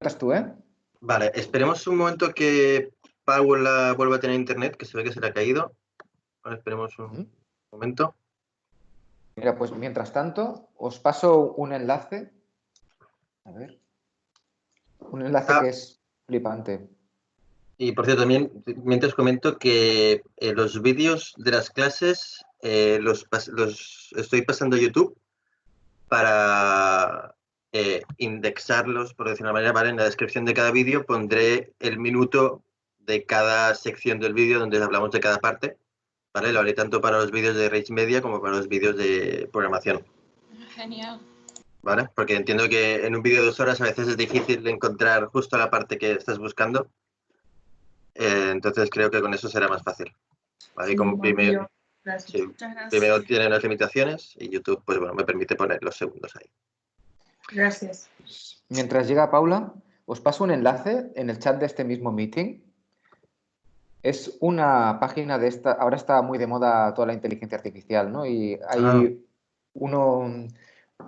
Estás tú, ¿eh? Vale, esperemos un momento que Paula vuelva a tener internet, que se ve que se le ha caído. Vale, esperemos un momento. Mira, pues mientras tanto, os paso un enlace. A ver. Un enlace que es flipante. Y por cierto, también mientras comento que los vídeos de las clases los estoy pasando a YouTube para indexarlos, por decirlo de una manera, ¿vale? En la descripción de cada vídeo pondré el minuto de cada sección del vídeo donde hablamos de cada parte, ¿vale? Lo haré tanto para los vídeos de Rage Media como para los vídeos de programación. Genial. ¿Vale? Porque entiendo que en un vídeo de 2 horas a veces es difícil encontrar justo la parte que estás buscando. Entonces creo que con eso será más fácil. ¿Vale? Sí, Como primero, gracias. sí, Muchas gracias. primero tiene unas limitaciones y YouTube, pues bueno, me permite poner los segundos ahí. Gracias. Mientras llega Paula, os paso un enlace en el chat de este mismo meeting. Es una página de esta. Ahora está muy de moda toda la inteligencia artificial, ¿no? Y hay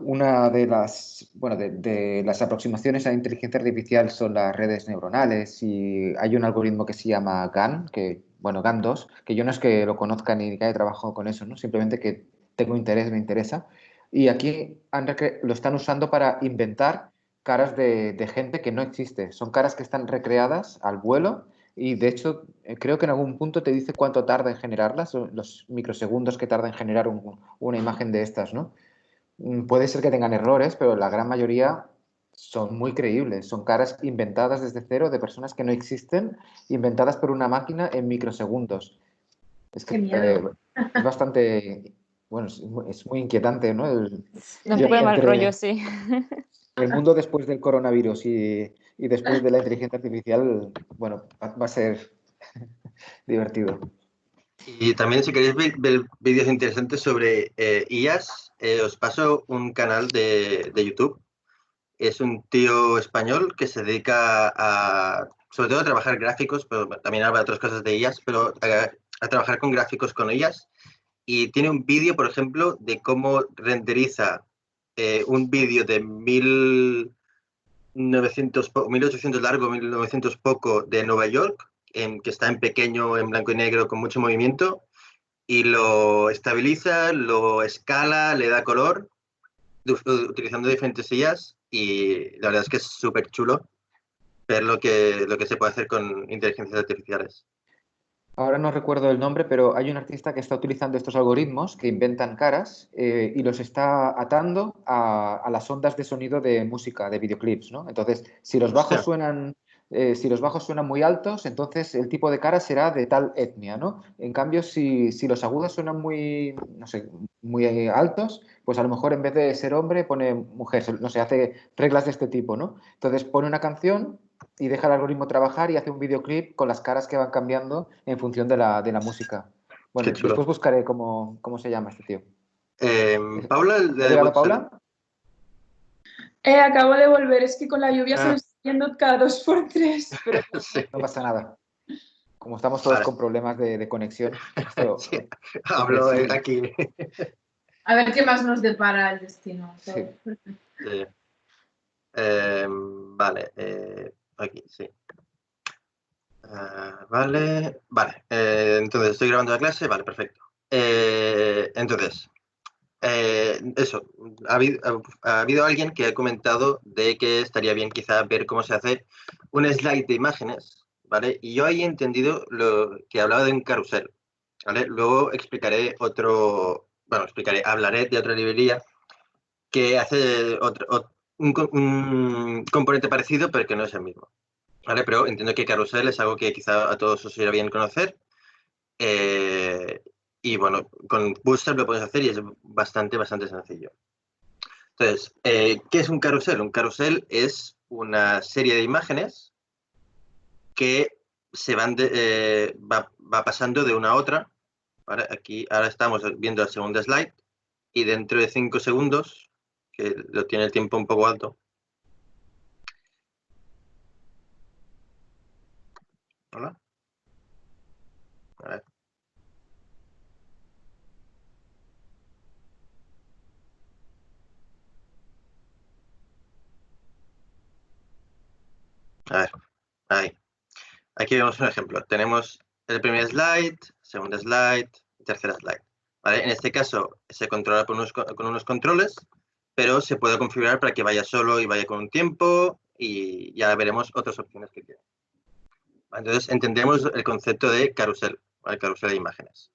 una de las, bueno, de las aproximaciones a la inteligencia artificial son las redes neuronales y hay un algoritmo que se llama GAN, bueno, GAN2, que yo no es que lo conozca ni que haya trabajado con eso, ¿no? Simplemente que tengo interés, me interesa. Y aquí lo están usando para inventar caras de gente que no existe. Son caras que están recreadas al vuelo y de hecho creo que en algún punto te dice cuánto tarda en generarlas, los microsegundos que tarda en generar una imagen de estas, ¿no? Puede ser que tengan errores, pero la gran mayoría son muy creíbles. Son caras inventadas desde cero de personas que no existen, inventadas por una máquina en microsegundos. Es que Qué miedo. es bastante, bueno, es muy inquietante, ¿no? Da un poco de mal rollo, sí. El mundo después del coronavirus y después de la inteligencia artificial, bueno, va a ser divertido. Y también si queréis ver vídeos interesantes sobre IAS, os paso un canal de YouTube. Es un tío español que se dedica sobre todo a trabajar gráficos, pero también habla de otras cosas de IAS, pero a trabajar con gráficos con IAS. Y tiene un vídeo, por ejemplo, de cómo renderiza un vídeo de 1800 largo, 1900 poco de Nueva York, que está en pequeño, en blanco y negro, con mucho movimiento, y lo estabiliza, lo escala, le da color, utilizando diferentes sillas, y la verdad es que es súper chulo ver lo que se puede hacer con inteligencias artificiales. Ahora no recuerdo el nombre, pero hay un artista que está utilizando estos algoritmos que inventan caras y los está atando a las ondas de sonido de música, de videoclips, ¿no? Entonces, si los bajos suenan muy altos, entonces el tipo de cara será de tal etnia, ¿no? En cambio, si los agudos suenan muy, no sé, muy altos, pues a lo mejor en vez de ser hombre pone mujer, no sé, hace reglas de este tipo, ¿no? Entonces pone una canción y deja el algoritmo trabajar y hace un videoclip con las caras que van cambiando en función de la música. Bueno, Qué chulo. después buscaré cómo se llama este tío. Paula, ¿Ha llegado Paula? Acabo de volver, es que con la lluvia se me Ah. está yendo cada 2 por 3. Pero Sí. No pasa nada. Como estamos todos con problemas de conexión, esto Sí, es hablo comprensible. aquí. a ver qué más nos depara el destino. Sí. Sí. Vale, aquí, sí. Vale, entonces estoy grabando la clase, vale, perfecto. Entonces, eso, ha habido alguien que ha comentado de que estaría bien quizá ver cómo se hace un slide de imágenes, ¿vale? Y yo ahí he entendido lo que hablaba de un carrusel, ¿vale? Luego hablaré de otra librería que hace un componente parecido, pero que no es el mismo. ¿Vale? Pero entiendo que carrusel es algo que quizá a todos os irá bien conocer. Y bueno, con Bootstrap lo puedes hacer y es bastante sencillo. Entonces, ¿qué es un carrusel? Un carrusel es una serie de imágenes que va pasando de una a otra. ¿Vale? Aquí ahora estamos viendo el segundo slide y dentro de 5 segundos, que lo tiene el tiempo un poco alto. ¿Hola? A ver. A ver, ahí. Aquí vemos un ejemplo. Tenemos el primer slide, segundo slide, tercer slide. ¿Vale? En este caso se controla con unos controles, pero se puede configurar para que vaya solo y vaya con un tiempo y ya veremos otras opciones que tiene. Entonces entendemos el concepto de carrusel, ¿vale? Carrusel de imágenes.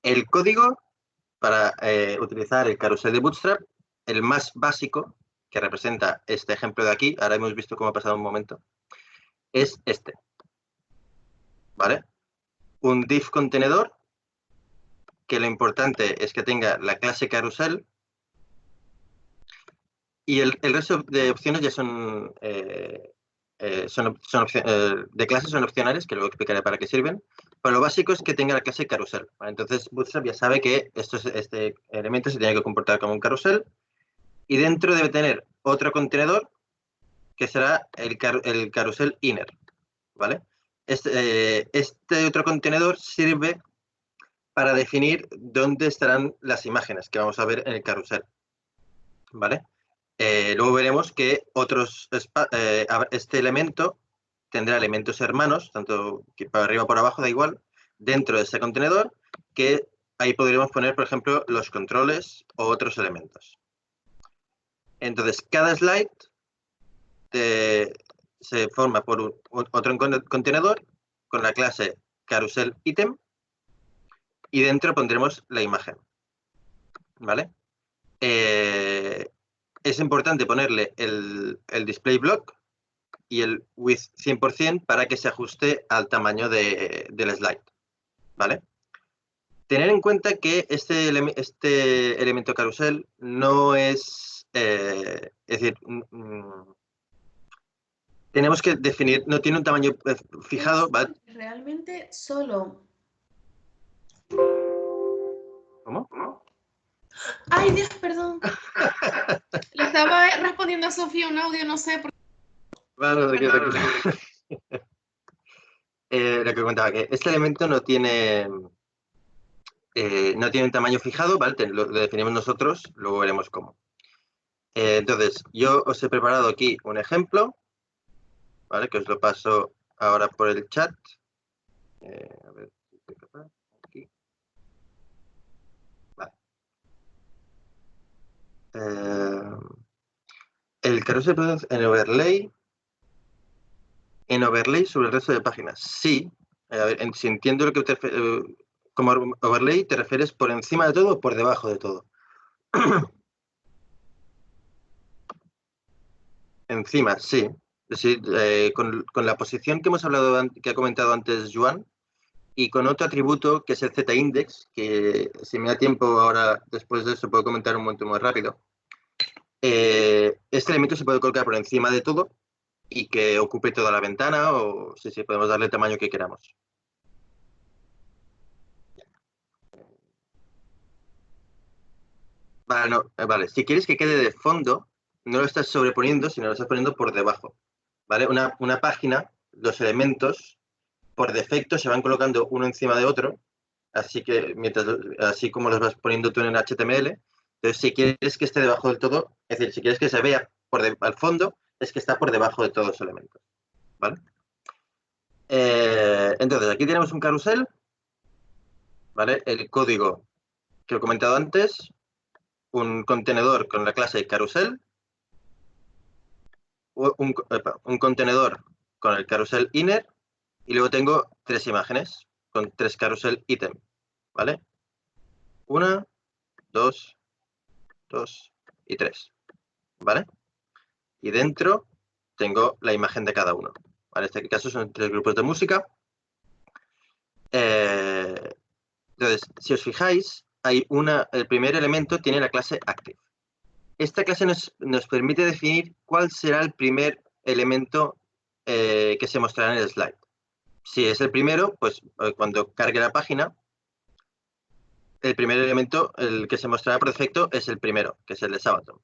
El código para utilizar el carrusel de Bootstrap, el más básico, que representa este ejemplo de aquí, ahora hemos visto cómo ha pasado un momento, es este. ¿Vale? Un div contenedor, que lo importante es que tenga la clase carrusel, y el resto de opciones ya son, de clases son opcionales, que luego explicaré para qué sirven, pero lo básico es que tenga la clase carrusel. ¿Vale? Entonces Bootstrap ya sabe que este elemento se tiene que comportar como un carrusel, y dentro debe tener otro contenedor que será el carrusel inner. ¿Vale? Este otro contenedor sirve para definir dónde estarán las imágenes que vamos a ver en el carrusel. ¿Vale? Luego veremos que este elemento tendrá elementos hermanos, tanto que para arriba o por abajo, da igual, dentro de ese contenedor, que ahí podríamos poner, por ejemplo, los controles o otros elementos. Entonces, cada slide se forma por otro contenedor con la clase carrusel item, y dentro pondremos la imagen. ¿Vale? Es importante ponerle el display block y el width 100% para que se ajuste al tamaño del slide. ¿Vale? Tener en cuenta que este elemento carrusel no es... es decir, tenemos que definir, no tiene un tamaño fijado. ¿Vale? Realmente solo... ¿Cómo? Ay, Dios, perdón. Le estaba respondiendo a Sofía un audio, no sé por qué. Bueno, lo que comentaba, que este elemento no tiene un tamaño fijado, ¿vale? Lo definimos nosotros, luego veremos cómo. Entonces, yo os he preparado aquí un ejemplo, ¿vale? Que os lo paso ahora por el chat. A ver, aquí. Vale. El carrusel en overlay sobre el resto de páginas. Sí. A ver, si entiendo lo que como overlay te refieres por encima de todo o por debajo de todo. Encima, sí. Es decir, con la posición que hemos hablado, que ha comentado antes Joan, y con otro atributo que es el z-index, que si me da tiempo ahora, después de eso, puedo comentar un momento muy rápido. Este elemento se puede colocar por encima de todo y que ocupe toda la ventana, o sí, podemos darle el tamaño que queramos. Vale, no, vale. Si quieres que quede de fondo, no lo estás sobreponiendo, sino lo estás poniendo por debajo. ¿Vale? Una página, los elementos, por defecto se van colocando uno encima de otro, así como los vas poniendo tú en el HTML. Entonces, si quieres que esté debajo del todo, es decir, si quieres que se vea al fondo, es que está por debajo de todos los elementos. ¿Vale? Entonces, aquí tenemos un carrusel, ¿vale? El código que he comentado antes, un contenedor con la clase carrusel, un contenedor con el carrusel inner, y luego tengo 3 imágenes con 3 carrusel item, ¿vale? 1, 2, 2 y 3, ¿vale? Y dentro tengo la imagen de cada uno. ¿Vale? En este caso son 3 grupos de música. Entonces, si os fijáis, el primer elemento tiene la clase active. Esta clase nos permite definir cuál será el primer elemento que se mostrará en el slide. Si es el primero, pues cuando cargue la página, el primer elemento, el que se mostrará por defecto, es el primero, que es el de Sabaton.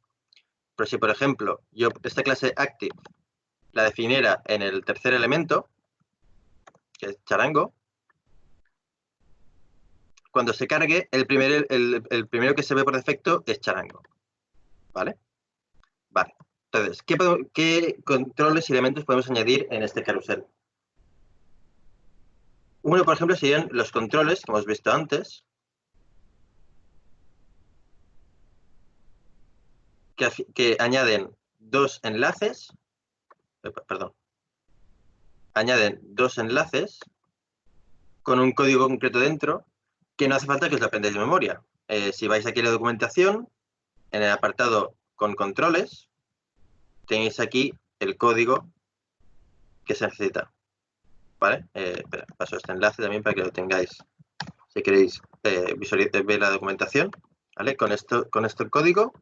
Pero si, por ejemplo, yo esta clase active la definiera en el tercer elemento, que es charango, cuando se cargue, el primero que se ve por defecto es charango. ¿Vale? Vale. Entonces, ¿qué controles y elementos podemos añadir en este carrusel? Uno, por ejemplo, serían los controles que hemos visto antes, que añaden dos enlaces, añaden dos enlaces con un código concreto dentro que no hace falta que os lo aprendáis de memoria. Si vais aquí a la documentación, en el apartado con controles, tenéis aquí el código que se necesita. ¿Vale? Espera, paso este enlace también para que lo tengáis. Si queréis ver la documentación, ¿vale? Con esto el código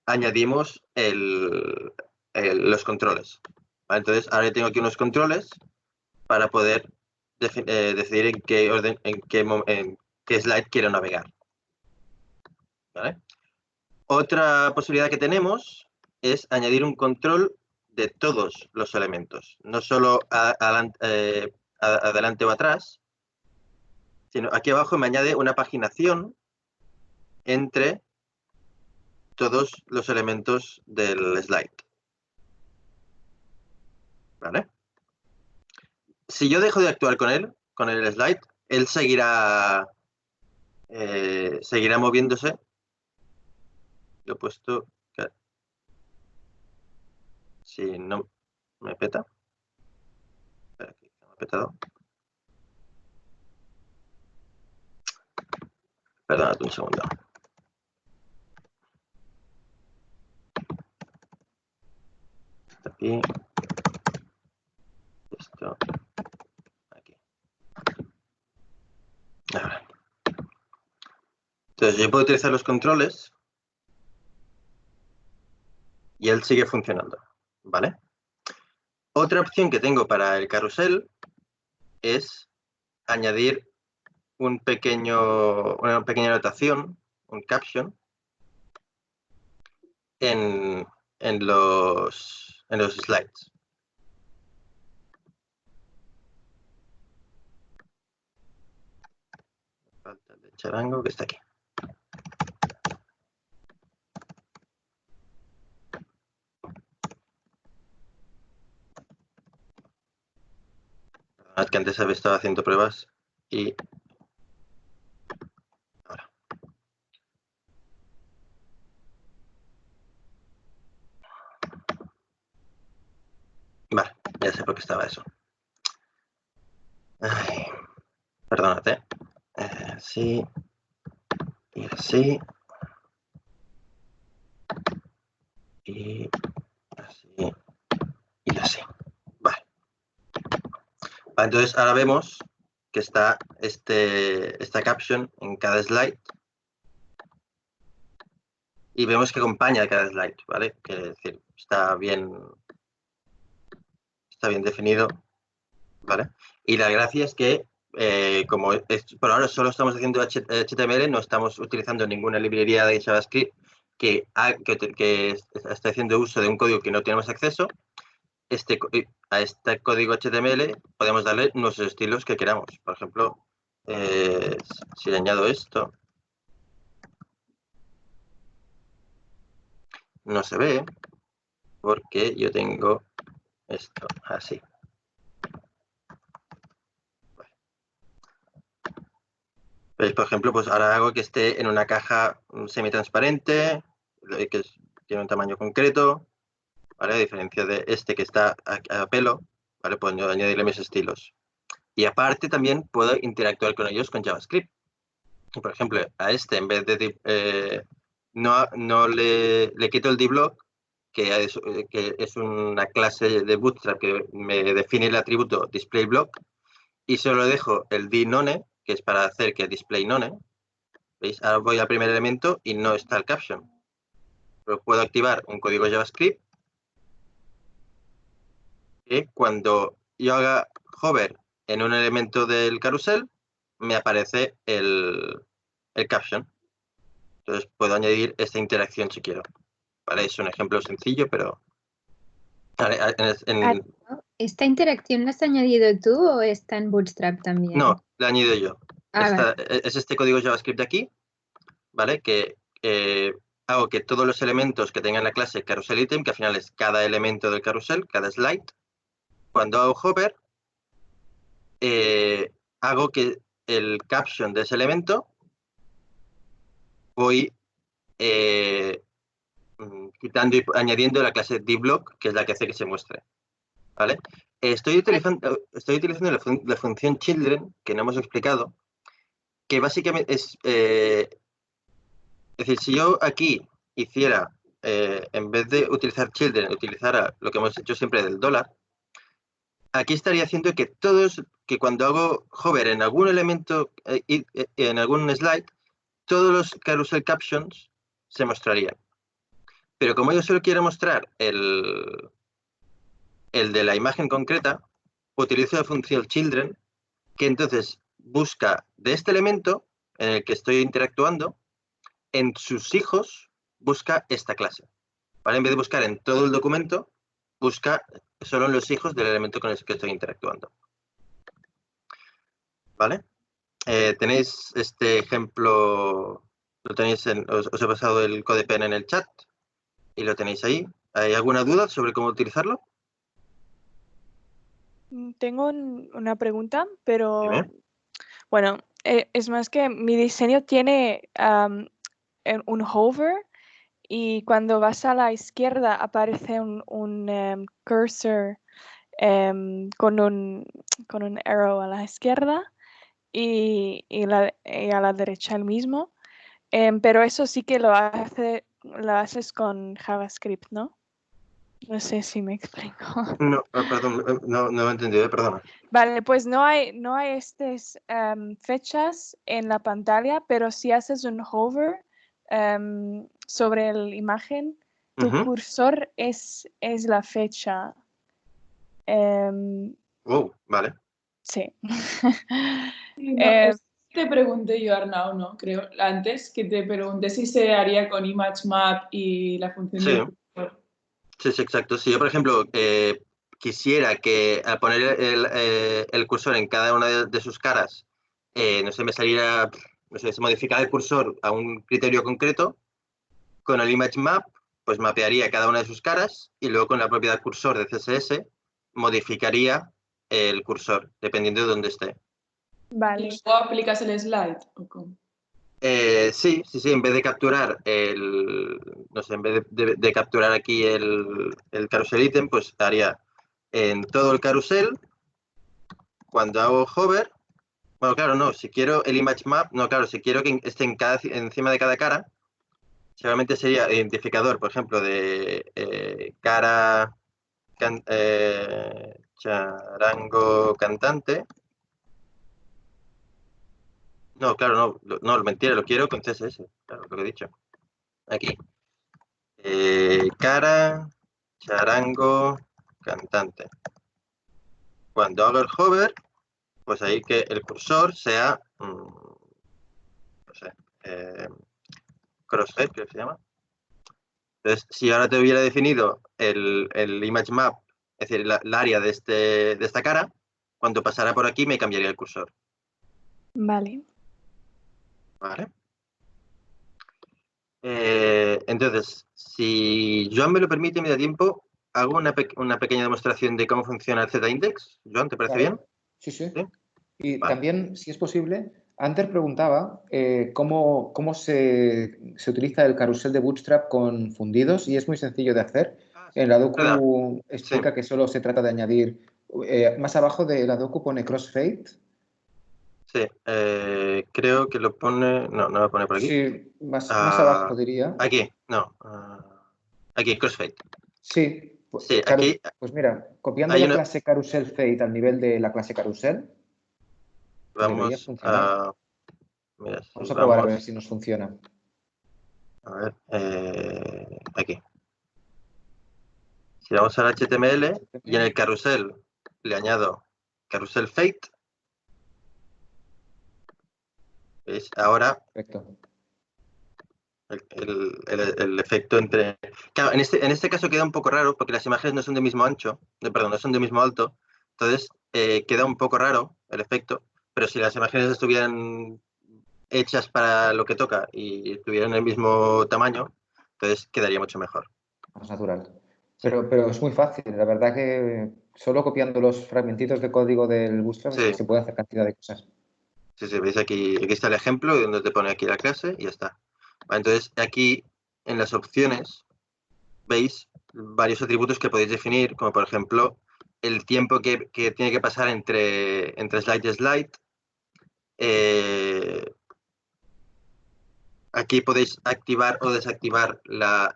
añadimos los controles. ¿Vale? Entonces, ahora yo tengo aquí unos controles para poder decidir en qué orden, en qué slide quiero navegar. ¿Vale? Otra posibilidad que tenemos es añadir un control de todos los elementos, no solo adelante o atrás, sino aquí abajo me añade una paginación entre todos los elementos del slide. ¿Vale? Si yo dejo de actuar con el slide, él seguirá moviéndose. Lo he puesto. Si no me peta. Espera, aquí, me ha petado. Perdónate un segundo. Aquí. Esto. Aquí. Ahora. Entonces yo puedo utilizar los controles y él sigue funcionando. ¿Vale? Otra opción que tengo para el carrusel es añadir una pequeña anotación, un caption, en los slides. Falta el de charango que está aquí. Perdonad que antes había estado haciendo pruebas y ahora. Vale, ya sé por qué estaba eso. Ay, perdónate. Sí. Y así. Y así. Y así. Vale. Entonces ahora vemos que está esta caption en cada slide. Y vemos que acompaña cada slide, ¿vale? Quiere decir, está bien definido, ¿vale? Y la gracia es que, como por ahora solo estamos haciendo HTML, no estamos utilizando ninguna librería de JavaScript que está haciendo uso de un código que no tenemos acceso. A este código HTML podemos darle nuestros estilos que queramos. Por ejemplo, si le añado esto, no se ve porque yo tengo esto así. ¿Veis? Por ejemplo, pues ahora hago que esté en una caja semitransparente, que tiene un tamaño concreto, ¿vale? A diferencia de este que está a pelo, ¿vale? Puedo añadirle mis estilos. Y aparte también puedo interactuar con ellos con JavaScript. Por ejemplo, a este, en vez de no le quito el dblock, que es una clase de Bootstrap que me define el atributo displayBlock, y solo dejo el dNone, que es para hacer que display none. ¿Veis? Ahora voy al primer elemento y no está el caption. Pero puedo activar un código JavaScript que cuando yo haga hover en un elemento del carrusel, me aparece el caption. Entonces puedo añadir esta interacción si quiero. ¿Vale? Es un ejemplo sencillo, pero... ¿Esta interacción la has añadido tú o está en Bootstrap también? No, la he añadido yo. Vale. Es este código JavaScript de aquí, ¿vale? Que hago que todos los elementos que tengan la clase carrusel item, que al final es cada elemento del carrusel, cada slide, cuando hago hover, hago que el caption de ese elemento voy quitando y añadiendo la clase dblock, que es la que hace que se muestre. ¿Vale? Estoy utilizando la función children, que no hemos explicado, que básicamente es decir, si yo aquí hiciera, en vez de utilizar children, utilizara lo que hemos hecho siempre del $, aquí estaría haciendo que cuando hago hover en algún elemento, en algún slide, todos los carousel captions se mostrarían. Pero como yo solo quiero mostrar el de la imagen concreta, utilizo la función children, que entonces busca de este elemento en el que estoy interactuando, en sus hijos busca esta clase. ¿Vale? En vez de buscar en todo el documento, busca solo en los hijos del elemento con el que estoy interactuando. ¿Vale? Tenéis este ejemplo, lo tenéis os he pasado el CodePen en el chat y lo tenéis ahí. ¿Hay alguna duda sobre cómo utilizarlo? Tengo una pregunta, pero Dime. bueno, es más que mi diseño tiene un hover y cuando vas a la izquierda aparece un cursor con un arrow a la izquierda y a la derecha el mismo. Pero eso sí que lo haces con JavaScript, ¿no? No sé si me explico. No, perdón, no he entendido, perdona. Vale, pues no hay estas fechas en la pantalla, pero si haces un hover sobre la imagen, tu cursor es la fecha. Vale. Sí. Te pregunté yo, Arnau, ¿no? Creo, antes que te pregunté si se haría con ImageMap y la función del cursor. Sí, exacto. Si yo, por ejemplo, quisiera que al poner el cursor en cada una de sus caras, no sé, me saliera, no sé, se modificara el cursor a un criterio concreto, con el ImageMap, pues mapearía cada una de sus caras y luego con la propiedad cursor de CSS modificaría el cursor, dependiendo de dónde esté. Vale. ¿Y luego aplicas el slide? ¿O cómo? Sí, en vez de capturar no sé, en vez de capturar aquí el carrusel ítem, pues haría en todo el carrusel, cuando hago hover, bueno, claro, no, si quiero el image map, no, claro, si quiero que esté encima de cada cara, seguramente sería identificador, por ejemplo, de cara charango cantante. No, claro, no, mentira, lo quiero con CSS, claro, lo que he dicho. Aquí. Cara, charango, cantante. Cuando hago el hover, pues ahí que el cursor sea, no sé, crosshair, creo que se llama. Entonces, si ahora te hubiera definido el image map, es decir, el área de esta cara, cuando pasara por aquí me cambiaría el cursor. Vale. Vale. Entonces, si Joan me lo permite, me da tiempo, hago una pequeña demostración de cómo funciona el Z-index. Joan, ¿te parece bien? Sí. ¿Sí? Y vale. También, si es posible, Ander preguntaba cómo se utiliza el carrusel de Bootstrap con fundidos y es muy sencillo de hacer. En la docu explica que solo se trata de añadir, más abajo de la docu pone crossfade. Sí, creo que lo pone, no lo pone por aquí. Sí, más abajo diría. Aquí, no, aquí, crossfade. Sí, sí, aquí. Pues mira, copiando la clase carrusel fade al nivel de la clase carrusel, debería funcionar. Mira, vamos a probar a ver si nos funciona. A ver, aquí. Si vamos al HTML y en el carrusel le añado carrusel fade, ¿veis? Ahora Perfecto. el efecto entre... Claro, en este caso queda un poco raro porque las imágenes no son del mismo ancho, no son del mismo alto, entonces queda un poco raro el efecto, pero si las imágenes estuvieran hechas para lo que toca y tuvieran el mismo tamaño, Entonces quedaría mucho mejor. Más natural. Pero es muy fácil. La verdad que solo copiando los fragmentitos de código del Bootstrap Sí. se puede hacer cantidad de cosas. Sí, veis aquí está el ejemplo donde te pone aquí la clase y ya está. Vale, entonces aquí en las opciones veis varios atributos que podéis definir, como por ejemplo el tiempo que tiene que pasar entre slide y slide. Aquí podéis activar o desactivar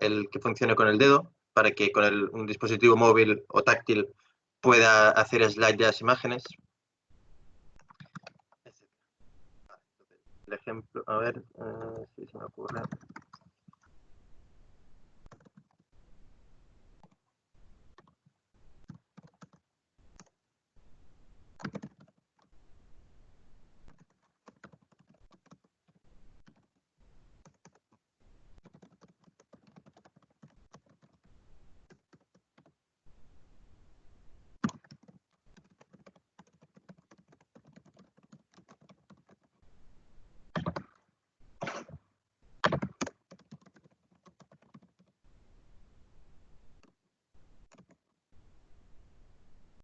el que funcione con el dedo para que con un dispositivo móvil o táctil pueda hacer slide de las imágenes. El ejemplo, a ver si se me ocurre.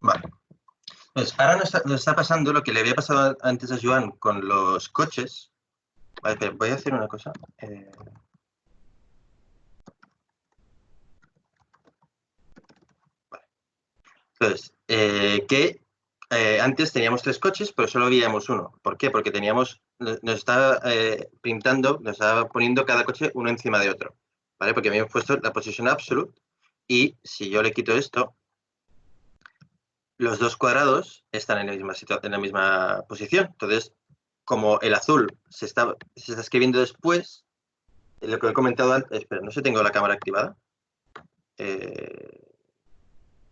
Vale. Pues ahora nos está pasando lo que le había pasado antes a Joan con los coches. Vale, pero voy a hacer una cosa. Vale. Entonces, antes teníamos 3 coches, pero solo veíamos uno. ¿Por qué? Porque nos estaba pintando, nos estaba poniendo cada coche uno encima de otro. ¿Vale? Porque habíamos puesto la posición absolute y si yo le quito esto, los 2 cuadrados están en la misma posición. Entonces, como el azul se está escribiendo después, lo que he comentado antes, espera, no sé si tengo la cámara activada.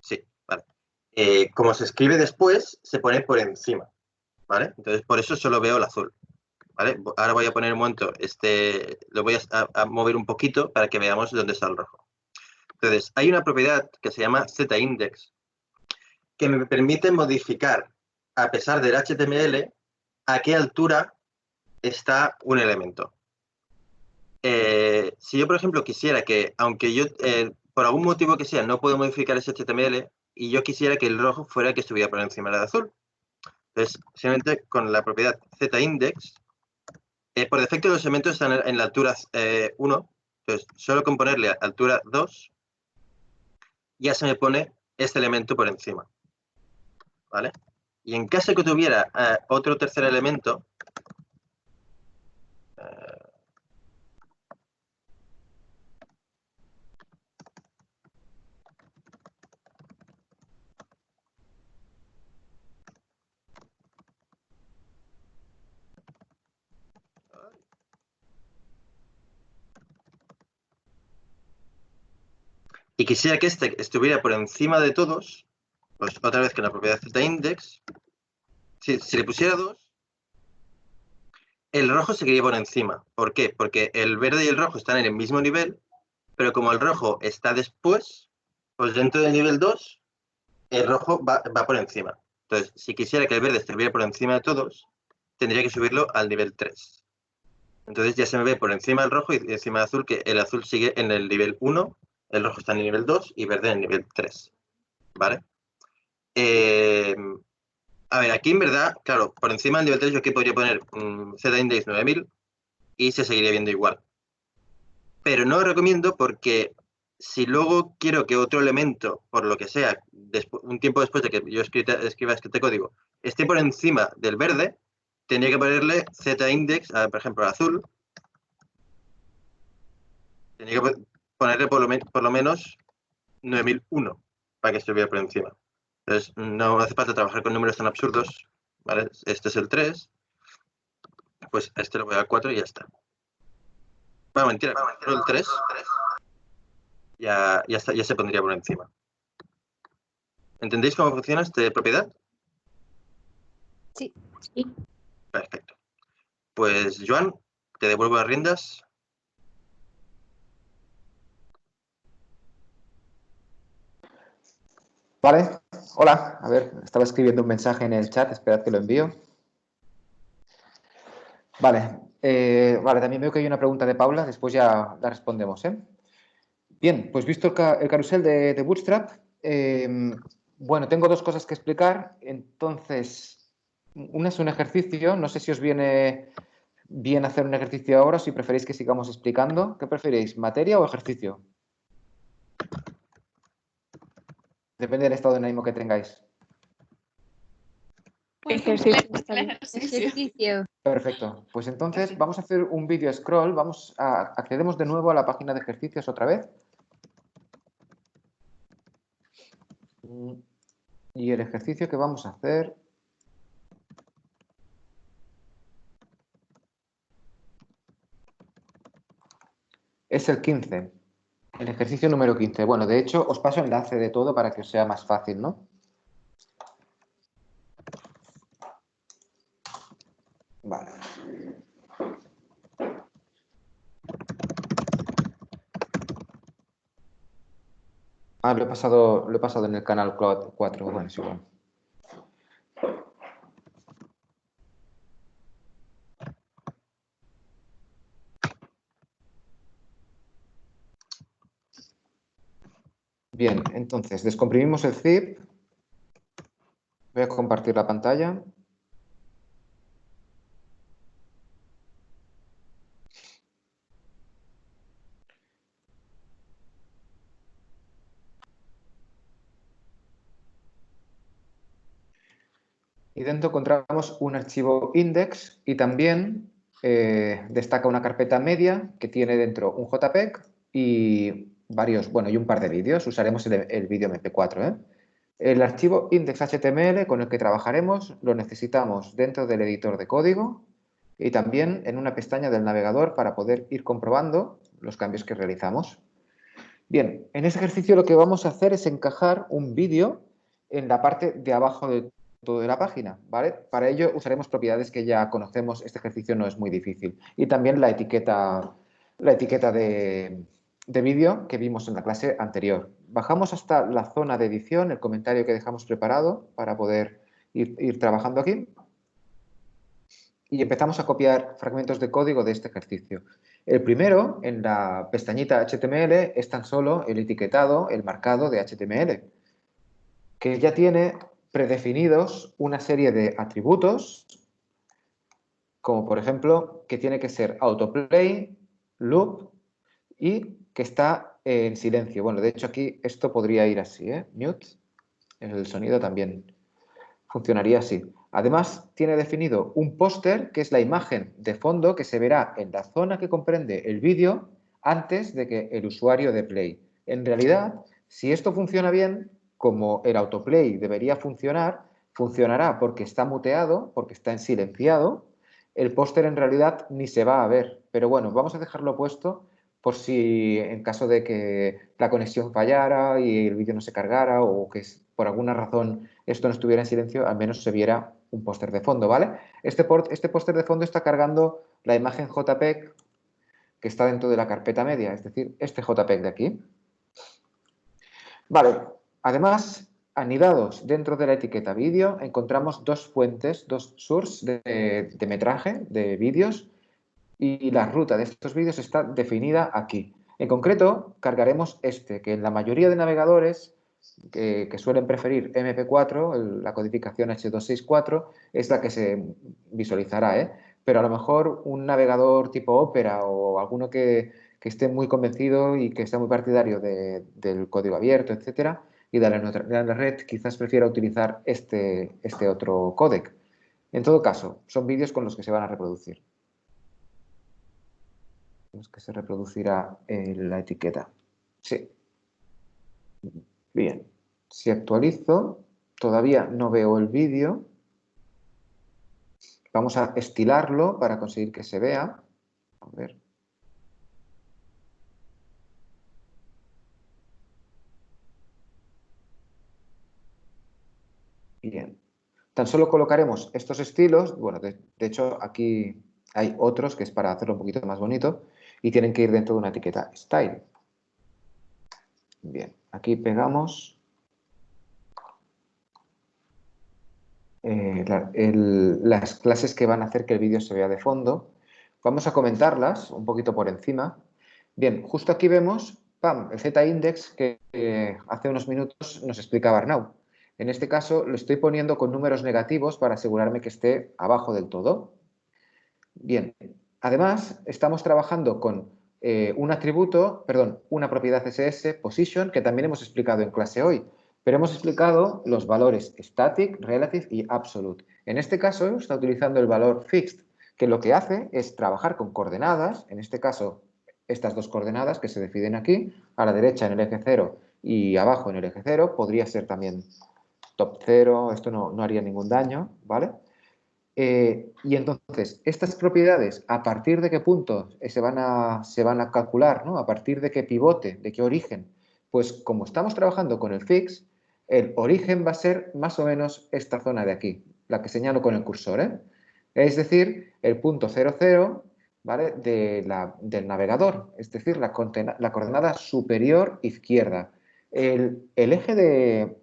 Sí, vale. Como se escribe después, se pone por encima, ¿vale? Entonces, por eso solo veo el azul, ¿vale? Ahora voy a poner un momento, lo voy a mover un poquito para que veamos dónde está el rojo. Entonces, hay una propiedad que se llama ZIndex, que me permite modificar, a pesar del HTML, a qué altura está un elemento. Si yo, por ejemplo, quisiera que, aunque yo, por algún motivo que sea, no puedo modificar ese HTML, y yo quisiera que el rojo fuera el que estuviera por encima del azul. Entonces, simplemente con la propiedad ZIndex, por defecto los elementos están en la altura 1, entonces solo con ponerle altura 2, ya se me pone este elemento por encima. ¿Vale? Y en caso que tuviera otro tercer elemento, y quisiera que este estuviera por encima de todos, pues otra vez con la propiedad ZIndex, si le pusiera 2, el rojo seguiría por encima. ¿Por qué? Porque el verde y el rojo están en el mismo nivel, pero como el rojo está después, pues dentro del nivel 2, el rojo va por encima. Entonces, si quisiera que el verde estuviera por encima de todos, tendría que subirlo al nivel 3. Entonces ya se me ve por encima del rojo y encima del azul, que el azul sigue en el nivel 1, el rojo está en el nivel 2 y verde en el nivel 3. ¿Vale? A ver, aquí en verdad, claro, por encima del nivel 3 yo aquí podría poner ZIndex 9000 y se seguiría viendo igual. Pero no lo recomiendo porque si luego quiero que otro elemento, por lo que sea, un tiempo después de que yo escriba este código, esté por encima del verde, tendría que ponerle ZIndex, por ejemplo, al azul. Tendría que ponerle por lo menos 9001 para que estuviera por encima. Entonces, no hace falta trabajar con números tan absurdos. ¿Vale? Este es el 3. Pues a este lo voy a dar 4 y ya está. Bueno, mentira, el 3 ya se pondría por encima. ¿Entendéis cómo funciona esta propiedad? Sí. Perfecto. Pues, Joan, te devuelvo las riendas. Vale, hola, a ver, estaba escribiendo un mensaje en el chat, esperad que lo envío. Vale, vale, también veo que hay una pregunta de Paula, después ya la respondemos, ¿eh? Bien, pues visto el carrusel de Bootstrap, bueno, tengo dos cosas que explicar. Entonces, una es un ejercicio, no sé si os viene bien hacer un ejercicio ahora, si preferéis que sigamos explicando. ¿Qué preferéis, materia o ejercicio? Depende del estado de ánimo que tengáis. Ejercicio. Ejercicio. Perfecto. Pues entonces vamos a hacer un vídeo scroll. Accedemos de nuevo a la página de ejercicios otra vez. Y el ejercicio que vamos a hacer es el 15. El ejercicio número 15. Bueno, de hecho, os paso enlace de todo para que os sea más fácil, ¿no? Vale. Ah, lo he pasado en el canal 4. Bueno, es igual. Bien, entonces, descomprimimos el zip. Voy a compartir la pantalla. Y dentro encontramos un archivo index y también destaca una carpeta media que tiene dentro un JPEG y y un par de vídeos. Usaremos el vídeo MP4, ¿eh? El archivo index.html con el que trabajaremos lo necesitamos dentro del editor de código y también en una pestaña del navegador para poder ir comprobando los cambios que realizamos. Bien, en este ejercicio lo que vamos a hacer es encajar un vídeo en la parte de abajo de toda la página, ¿vale? Para ello usaremos propiedades que ya conocemos, este ejercicio no es muy difícil. Y también la etiqueta de vídeo que vimos en la clase anterior. Bajamos hasta la zona de edición, el comentario que dejamos preparado para poder ir trabajando aquí. Y empezamos a copiar fragmentos de código de este ejercicio. El primero, en la pestañita HTML, es tan solo el etiquetado, el marcado de HTML, que ya tiene predefinidos una serie de atributos, como por ejemplo, que tiene que ser autoplay, loop y que está en silencio. Bueno, de hecho aquí esto podría ir así, ¿eh? Mute, el sonido también funcionaría así. Además, tiene definido un póster, que es la imagen de fondo que se verá en la zona que comprende el vídeo antes de que el usuario dé play. En realidad, si esto funciona bien, como el autoplay debería funcionar, funcionará porque está muteado, porque está en silenciado. El póster en realidad ni se va a ver. Pero bueno, vamos a dejarlo puesto por si en caso de que la conexión fallara y el vídeo no se cargara o que por alguna razón esto no estuviera en silencio, al menos se viera un póster de fondo, ¿vale? Este póster de fondo está cargando la imagen JPEG que está dentro de la carpeta media, es decir, este JPEG de aquí. Vale, además, anidados dentro de la etiqueta vídeo, encontramos dos fuentes, dos sources de metraje, de vídeos, y la ruta de estos vídeos está definida aquí. En concreto, cargaremos este, que en la mayoría de navegadores que suelen preferir MP4, la codificación H264, es la que se visualizará, ¿eh? Pero a lo mejor un navegador tipo Opera o alguno que esté muy convencido y que esté muy partidario del código abierto, etcétera, y de la red, quizás prefiera utilizar este otro códec. En todo caso, son vídeos con los que se van a reproducir. Los que se reproducirá la etiqueta. Sí. Bien. Si actualizo, todavía no veo el vídeo. Vamos a estilarlo para conseguir que se vea. A ver. Bien. Tan solo colocaremos estos estilos. Bueno, de hecho, aquí hay otros que es para hacerlo un poquito más bonito y tienen que ir dentro de una etiqueta style. Bien. Aquí pegamos las clases que van a hacer que el vídeo se vea de fondo. Vamos a comentarlas un poquito por encima. Bien, justo aquí vemos ¡pam!, el z-index que hace unos minutos nos explicaba Arnau. En este caso lo estoy poniendo con números negativos para asegurarme que esté abajo del todo. Bien, además estamos trabajando con un atributo, perdón, una propiedad CSS, position, que también hemos explicado en clase hoy, pero hemos explicado los valores static, relative y absolute. En este caso está utilizando el valor fixed, que lo que hace es trabajar con coordenadas, en este caso estas dos coordenadas que se definen aquí, a la derecha en el eje 0 y abajo en el eje 0, podría ser también top 0, esto no haría ningún daño, ¿vale? Y entonces, estas propiedades, ¿a partir de qué punto se van a calcular, ¿no? ¿A partir de qué pivote, de qué origen? Pues como estamos trabajando con el fix, el origen va a ser más o menos esta zona de aquí, la que señalo con el cursor, ¿eh? Es decir, el punto 00, ¿vale?, del navegador, es decir, la coordenada superior izquierda. El eje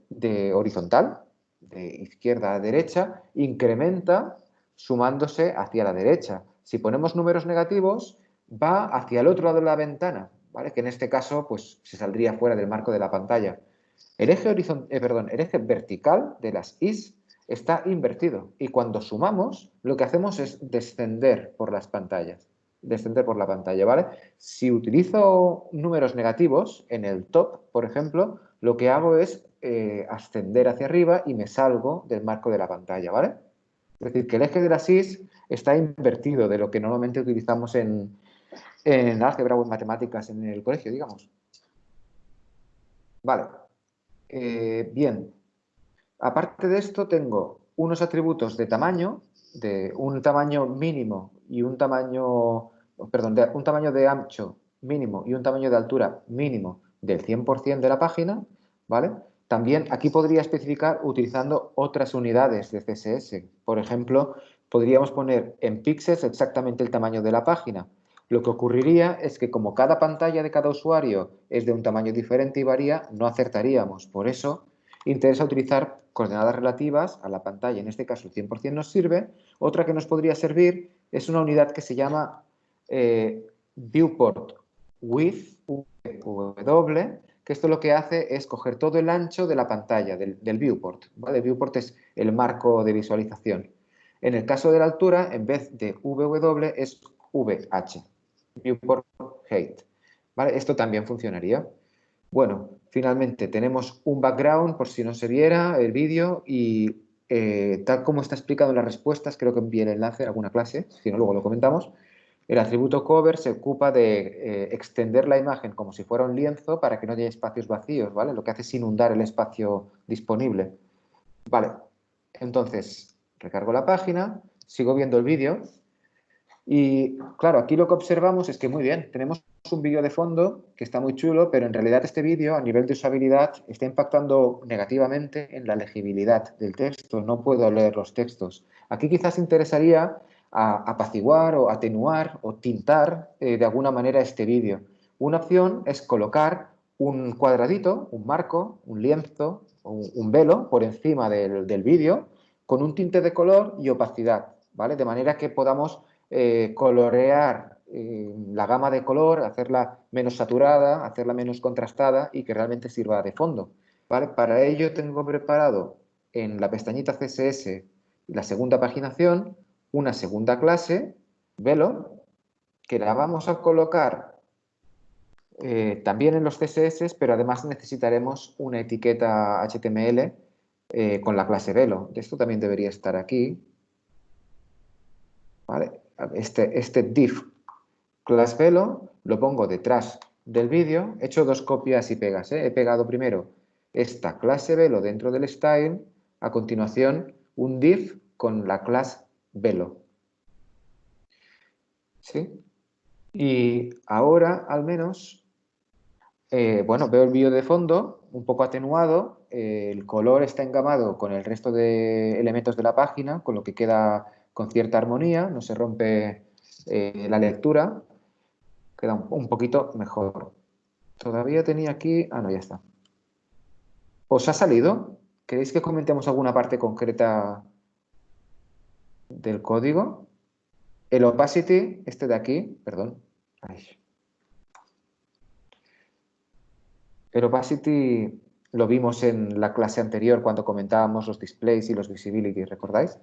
de horizontal, de izquierda a derecha, incrementa sumándose hacia la derecha. Si ponemos números negativos, va hacia el otro lado de la ventana, ¿vale?, que en este caso pues, se saldría fuera del marco de la pantalla. El eje vertical de las is está invertido y cuando sumamos lo que hacemos es descender por las pantallas. Descender por la pantalla, ¿vale? Si utilizo números negativos en el top, por ejemplo, lo que hago es ascender hacia arriba y me salgo del marco de la pantalla, ¿vale? Es decir, que el eje de las is está invertido de lo que normalmente utilizamos en álgebra o en matemáticas en el colegio, digamos. Vale. Bien. Aparte de esto, tengo unos atributos de tamaño, de un tamaño mínimo y un tamaño, perdón, un tamaño de ancho mínimo y un tamaño de altura mínimo del 100% de la página, ¿vale? También aquí podría especificar utilizando otras unidades de CSS. Por ejemplo, podríamos poner en píxeles exactamente el tamaño de la página. Lo que ocurriría es que como cada pantalla de cada usuario es de un tamaño diferente y varía, no acertaríamos. Por eso interesa utilizar coordenadas relativas a la pantalla. En este caso el 100% nos sirve. Otra que nos podría servir es una unidad que se llama viewport width, W, que esto lo que hace es coger todo el ancho de la pantalla, del viewport, ¿vale? El viewport es el marco de visualización. En el caso de la altura, en vez de VW es VH, viewport height, ¿vale? Esto también funcionaría. Bueno, finalmente tenemos un background por si no se viera el vídeo y tal como está explicado en las respuestas, creo que envié el enlace a alguna clase, si no luego lo comentamos. El atributo cover se ocupa de extender la imagen como si fuera un lienzo para que no haya espacios vacíos, ¿vale? Lo que hace es inundar el espacio disponible. Vale, entonces recargo la página, sigo viendo el vídeo y claro, aquí lo que observamos es que muy bien, tenemos un vídeo de fondo que está muy chulo, pero en realidad este vídeo a nivel de usabilidad está impactando negativamente en la legibilidad del texto, no puedo leer los textos. Aquí quizás interesaría apaciguar o atenuar o tintar de alguna manera este vídeo. Una opción es colocar un cuadradito, un marco, un lienzo, un velo por encima del vídeo con un tinte de color y opacidad, ¿vale? De manera que podamos colorear la gama de color, hacerla menos saturada, hacerla menos contrastada y que realmente sirva de fondo, ¿vale? Para ello tengo preparado en la pestañita CSS la segunda paginación, una segunda clase, velo, que la vamos a colocar también en los CSS, pero además necesitaremos una etiqueta HTML con la clase velo. Esto también debería estar aquí, ¿vale? Este div class velo lo pongo detrás del vídeo, he hecho dos copias y pegas, ¿eh? He pegado primero esta clase velo dentro del style, a continuación un div con la clase velo. ¿Sí? Y ahora al menos, bueno, veo el vídeo de fondo un poco atenuado, el color está engamado con el resto de elementos de la página, con lo que queda con cierta armonía, no se rompe la lectura, queda un poquito mejor. Todavía tenía aquí... Ah, no, ya está. ¿Os ha salido? ¿Queréis que comentemos alguna parte concreta del código? El opacity, este de aquí, perdón. Ay. El opacity lo vimos en la clase anterior cuando comentábamos los displays y los visibility, ¿recordáis?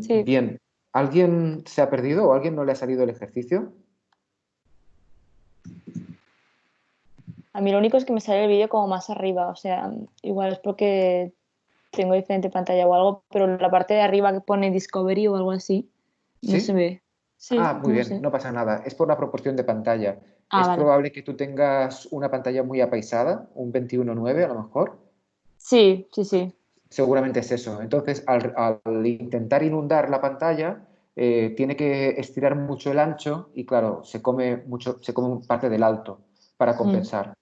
Sí. Bien, ¿alguien se ha perdido o a alguien no le ha salido el ejercicio? A mí lo único es que me sale el vídeo como más arriba, o sea, igual es porque tengo diferente pantalla o algo, pero la parte de arriba que pone Discovery o algo así, no ¿Sí? se ve. Sí, Ah, muy no bien, sé. no pasa nada. Es por la proporción de pantalla. Ah, Es vale. probable que tú tengas una pantalla muy apaisada, un 21:9 a lo mejor. Sí, sí, sí. Seguramente es eso. Entonces, al intentar inundar la pantalla, tiene que estirar mucho el ancho y, claro, se come parte del alto para compensar.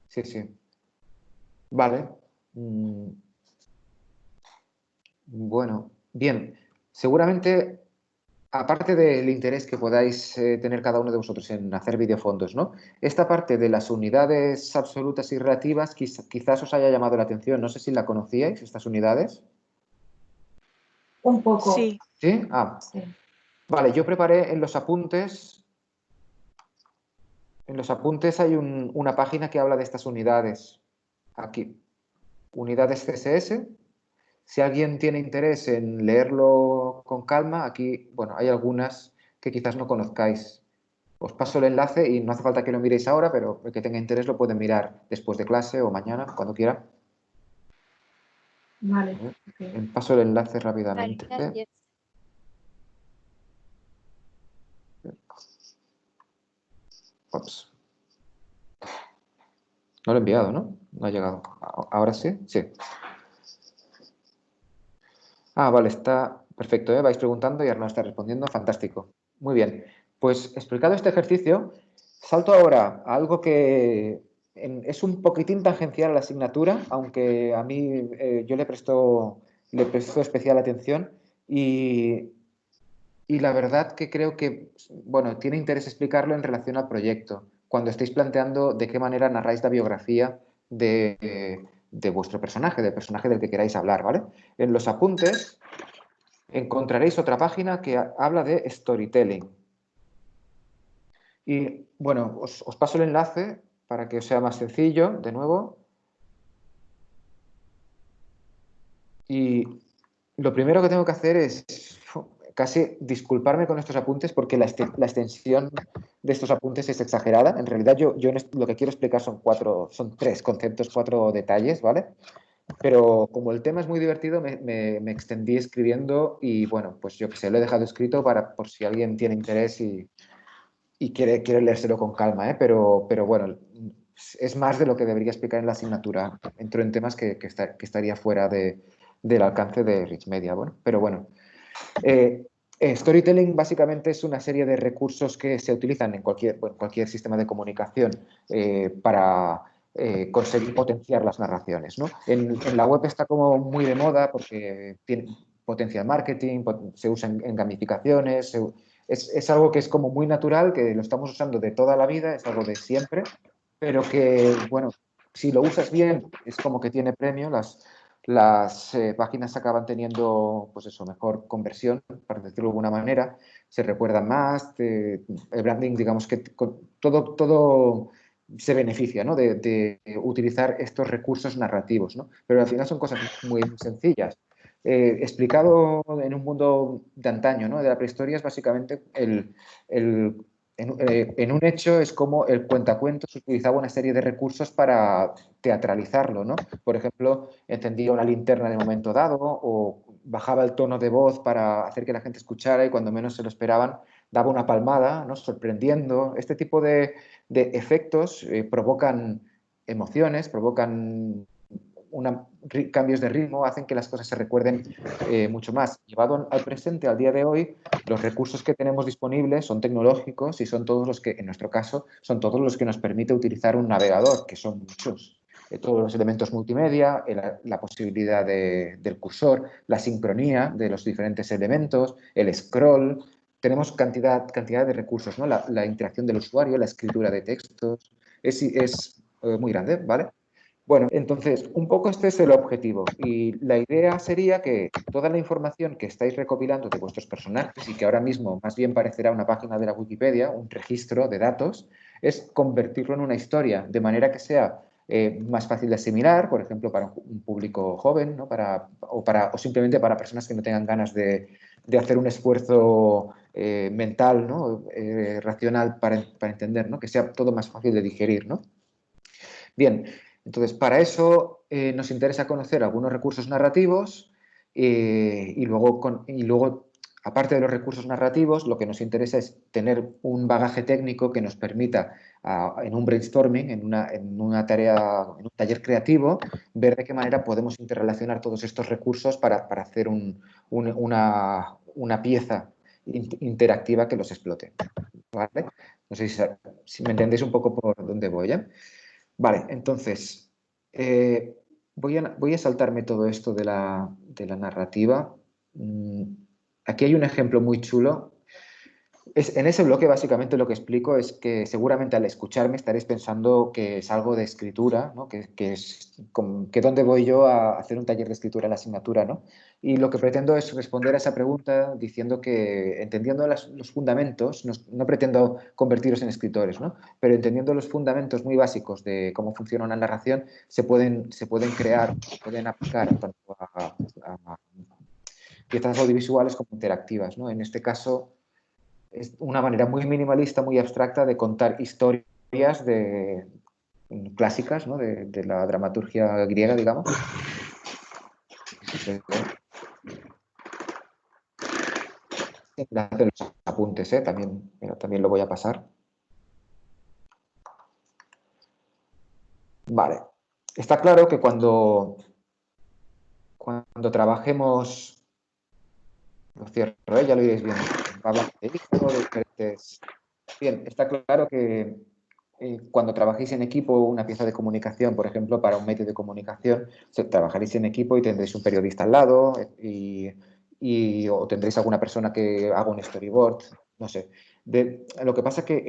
Sí, sí. Vale. Bueno, bien. Seguramente, aparte del interés que podáis tener cada uno de vosotros en hacer videofondos, ¿no? Esta parte de las unidades absolutas y relativas quizás os haya llamado la atención. No sé si la conocíais, estas unidades. Un poco. Sí. ¿Sí? Ah, Sí. vale, yo preparé en los apuntes. En los apuntes hay una página que habla de estas unidades. Aquí, unidades CSS. Si alguien tiene interés en leerlo con calma, aquí, bueno, hay algunas que quizás no conozcáis. Os paso el enlace y no hace falta que lo miréis ahora, pero el que tenga interés lo puede mirar después de clase o mañana, cuando quiera. Vale. Ok. Paso el enlace Vale, rápidamente. gracias. Ups. No lo he enviado, ¿no? No ha llegado. ¿Ahora sí? Sí. Ah, vale, está perfecto, ¿eh? Vais preguntando y Arnaud está respondiendo. Fantástico. Muy bien. Pues explicado este ejercicio, salto ahora a algo que es un poquitín tangencial a la asignatura, aunque a mí yo le presto especial atención y la verdad que creo que, bueno, tiene interés explicarlo en relación al proyecto, cuando estéis planteando de qué manera narráis la biografía de vuestro personaje, del personaje del que queráis hablar, ¿vale? En los apuntes encontraréis otra página que habla de storytelling. Y bueno, os paso el enlace para que os sea más sencillo, de nuevo. Y lo primero que tengo que hacer es casi disculparme con estos apuntes porque la extensión de estos apuntes es exagerada. En realidad yo lo que quiero explicar son tres conceptos, 4 detalles, ¿vale? Pero como el tema es muy divertido, me extendí escribiendo y bueno, pues yo que sé, lo he dejado escrito por si alguien tiene interés y quiere leérselo con calma, ¿eh? Pero bueno, es más de lo que debería explicar en la asignatura. Entro en temas que estaría fuera del alcance de Rich Media. Bueno, pero bueno. Storytelling básicamente es una serie de recursos que se utilizan en cualquier sistema de comunicación para conseguir potenciar las narraciones, ¿no? En la web está como muy de moda porque potencia el marketing, se usa en gamificaciones, es algo que es como muy natural, que lo estamos usando de toda la vida, es algo de siempre, pero que, bueno, si lo usas bien, es como que tiene premio. Las páginas acaban teniendo, pues eso, mejor conversión, para decirlo de alguna manera, se recuerdan más, el branding, digamos que todo se beneficia, ¿no? de utilizar estos recursos narrativos, ¿no? Pero al final son cosas muy sencillas. Explicado en un mundo de antaño, ¿no? De la prehistoria, es básicamente en un hecho es como el cuentacuentos utilizaba una serie de recursos para teatralizarlo, ¿no? Por ejemplo, encendía una linterna en el momento dado o bajaba el tono de voz para hacer que la gente escuchara y cuando menos se lo esperaban daba una palmada, ¿no? Sorprendiendo. Este tipo de efectos provocan emociones, provocan cambios de ritmo, hacen que las cosas se recuerden mucho más. Llevado al presente, al día de hoy, los recursos que tenemos disponibles son tecnológicos y son todos los que, en nuestro caso, son todos los que nos permite utilizar un navegador, que son muchos. Todos los elementos multimedia, la posibilidad del cursor, la sincronía de los diferentes elementos, el scroll. Tenemos cantidad de recursos, ¿no? La interacción del usuario, la escritura de textos. Es muy grande, ¿vale? Bueno, entonces, un poco este es el objetivo y la idea sería que toda la información que estáis recopilando de vuestros personajes y que ahora mismo más bien parecerá una página de la Wikipedia, un registro de datos, es convertirlo en una historia, de manera que sea más fácil de asimilar, por ejemplo, para un público joven, ¿no? O simplemente para personas que no tengan ganas de hacer un esfuerzo mental, ¿no? Racional para entender, ¿no? Que sea todo más fácil de digerir, ¿no? Bien, entonces para eso nos interesa conocer algunos recursos narrativos y luego, aparte de los recursos narrativos, lo que nos interesa es tener un bagaje técnico que nos permita, en un brainstorming, en una tarea, en un taller creativo, ver de qué manera podemos interrelacionar todos estos recursos para hacer una pieza interactiva que los explote. ¿Vale? No sé si me entendéis un poco por dónde voy, ¿eh? Vale, entonces, voy a saltarme todo esto de la narrativa. Aquí hay un ejemplo muy chulo. En ese bloque básicamente lo que explico es que seguramente al escucharme estaréis pensando que es algo de escritura, ¿no? Que dónde voy yo a hacer un taller de escritura en la asignatura, ¿no? Y lo que pretendo es responder a esa pregunta diciendo que entendiendo los fundamentos, no pretendo convertiros en escritores, ¿no? Pero entendiendo los fundamentos muy básicos de cómo funciona una narración, se pueden crear, se pueden aplicar tanto a piezas audiovisuales como interactivas, ¿no? En este caso es una manera muy minimalista, muy abstracta de contar historias clásicas, ¿no? de la dramaturgia griega, digamos. Enlace en los apuntes, también lo voy a pasar. Vale. Está claro que cuando trabajemos, lo cierro, ya lo iréis viendo, de diferentes. Bien, está claro que cuando trabajéis en equipo, una pieza de comunicación, por ejemplo, para un medio de comunicación, trabajaréis en equipo y tendréis un periodista al lado o tendréis alguna persona que haga un storyboard, no sé. Lo que pasa es que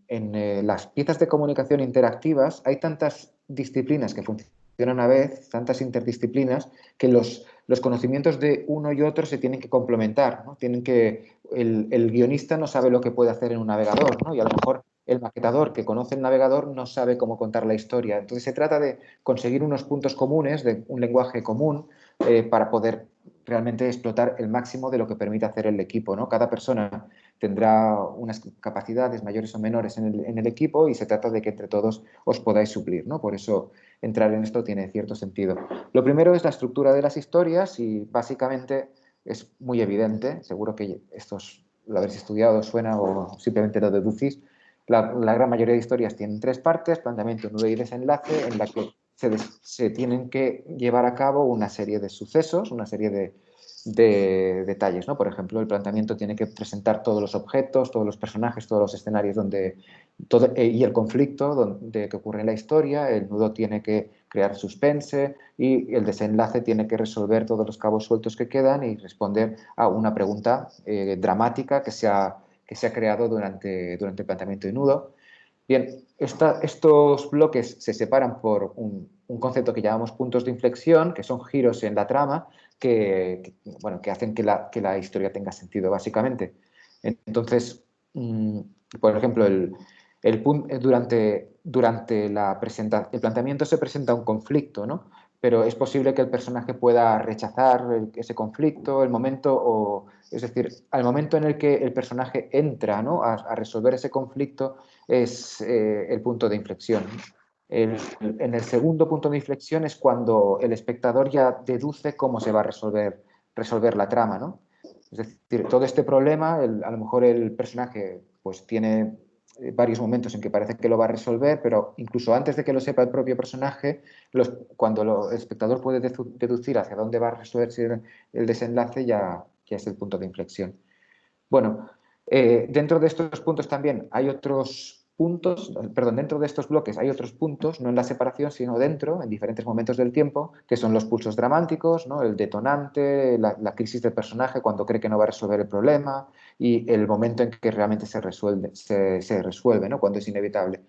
en las piezas de comunicación interactivas hay tantas disciplinas que funcionan a la vez, tantas interdisciplinas, que los conocimientos de uno y otro se tienen que complementar, ¿no? El guionista no sabe lo que puede hacer en un navegador, ¿no? Y a lo mejor el maquetador que conoce el navegador no sabe cómo contar la historia. Entonces se trata de conseguir unos puntos comunes, de un lenguaje común, para poder realmente explotar el máximo de lo que permite hacer el equipo, ¿no? Cada persona tendrá unas capacidades mayores o menores en el equipo y se trata de que entre todos os podáis suplir, ¿no? Por eso entrar en esto tiene cierto sentido. Lo primero es la estructura de las historias y básicamente es muy evidente, seguro que estos lo habréis estudiado, suena o simplemente lo deducís. La gran mayoría de historias tienen tres partes: planteamiento, nudo y desenlace, en la que se tienen que llevar a cabo una serie de sucesos, una serie de detalles, ¿no? Por ejemplo, el planteamiento tiene que presentar todos los objetos, todos los personajes, todos los escenarios y el conflicto que ocurre en la historia. El nudo tiene que crear suspense y el desenlace tiene que resolver todos los cabos sueltos que quedan y responder a una pregunta dramática que se ha creado durante el planteamiento de nudo. Bien, estos bloques se separan por un concepto que llamamos puntos de inflexión, que son giros en la trama que hacen que la historia tenga sentido, básicamente. Entonces, por ejemplo, durante el planteamiento se presenta un conflicto, ¿no? Pero es posible que el personaje pueda rechazar ese conflicto, es decir, al momento en el que el personaje entra, ¿no? a resolver ese conflicto es el punto de inflexión. En el segundo punto de inflexión es cuando el espectador ya deduce cómo se va a resolver la trama, ¿no? Es decir, todo este problema, a lo mejor el personaje pues tiene varios momentos en que parece que lo va a resolver, pero incluso antes de que lo sepa el propio personaje, cuando el espectador puede deducir hacia dónde va a resolverse el desenlace, ya es el punto de inflexión. Bueno, dentro de estos puntos también hay otros puntos, dentro de estos bloques hay otros puntos, no en la separación, sino dentro, en diferentes momentos del tiempo, que son los pulsos dramáticos, ¿no? El detonante, la crisis del personaje cuando cree que no va a resolver el problema y el momento en que realmente se resuelve, ¿no? Cuando es inevitable.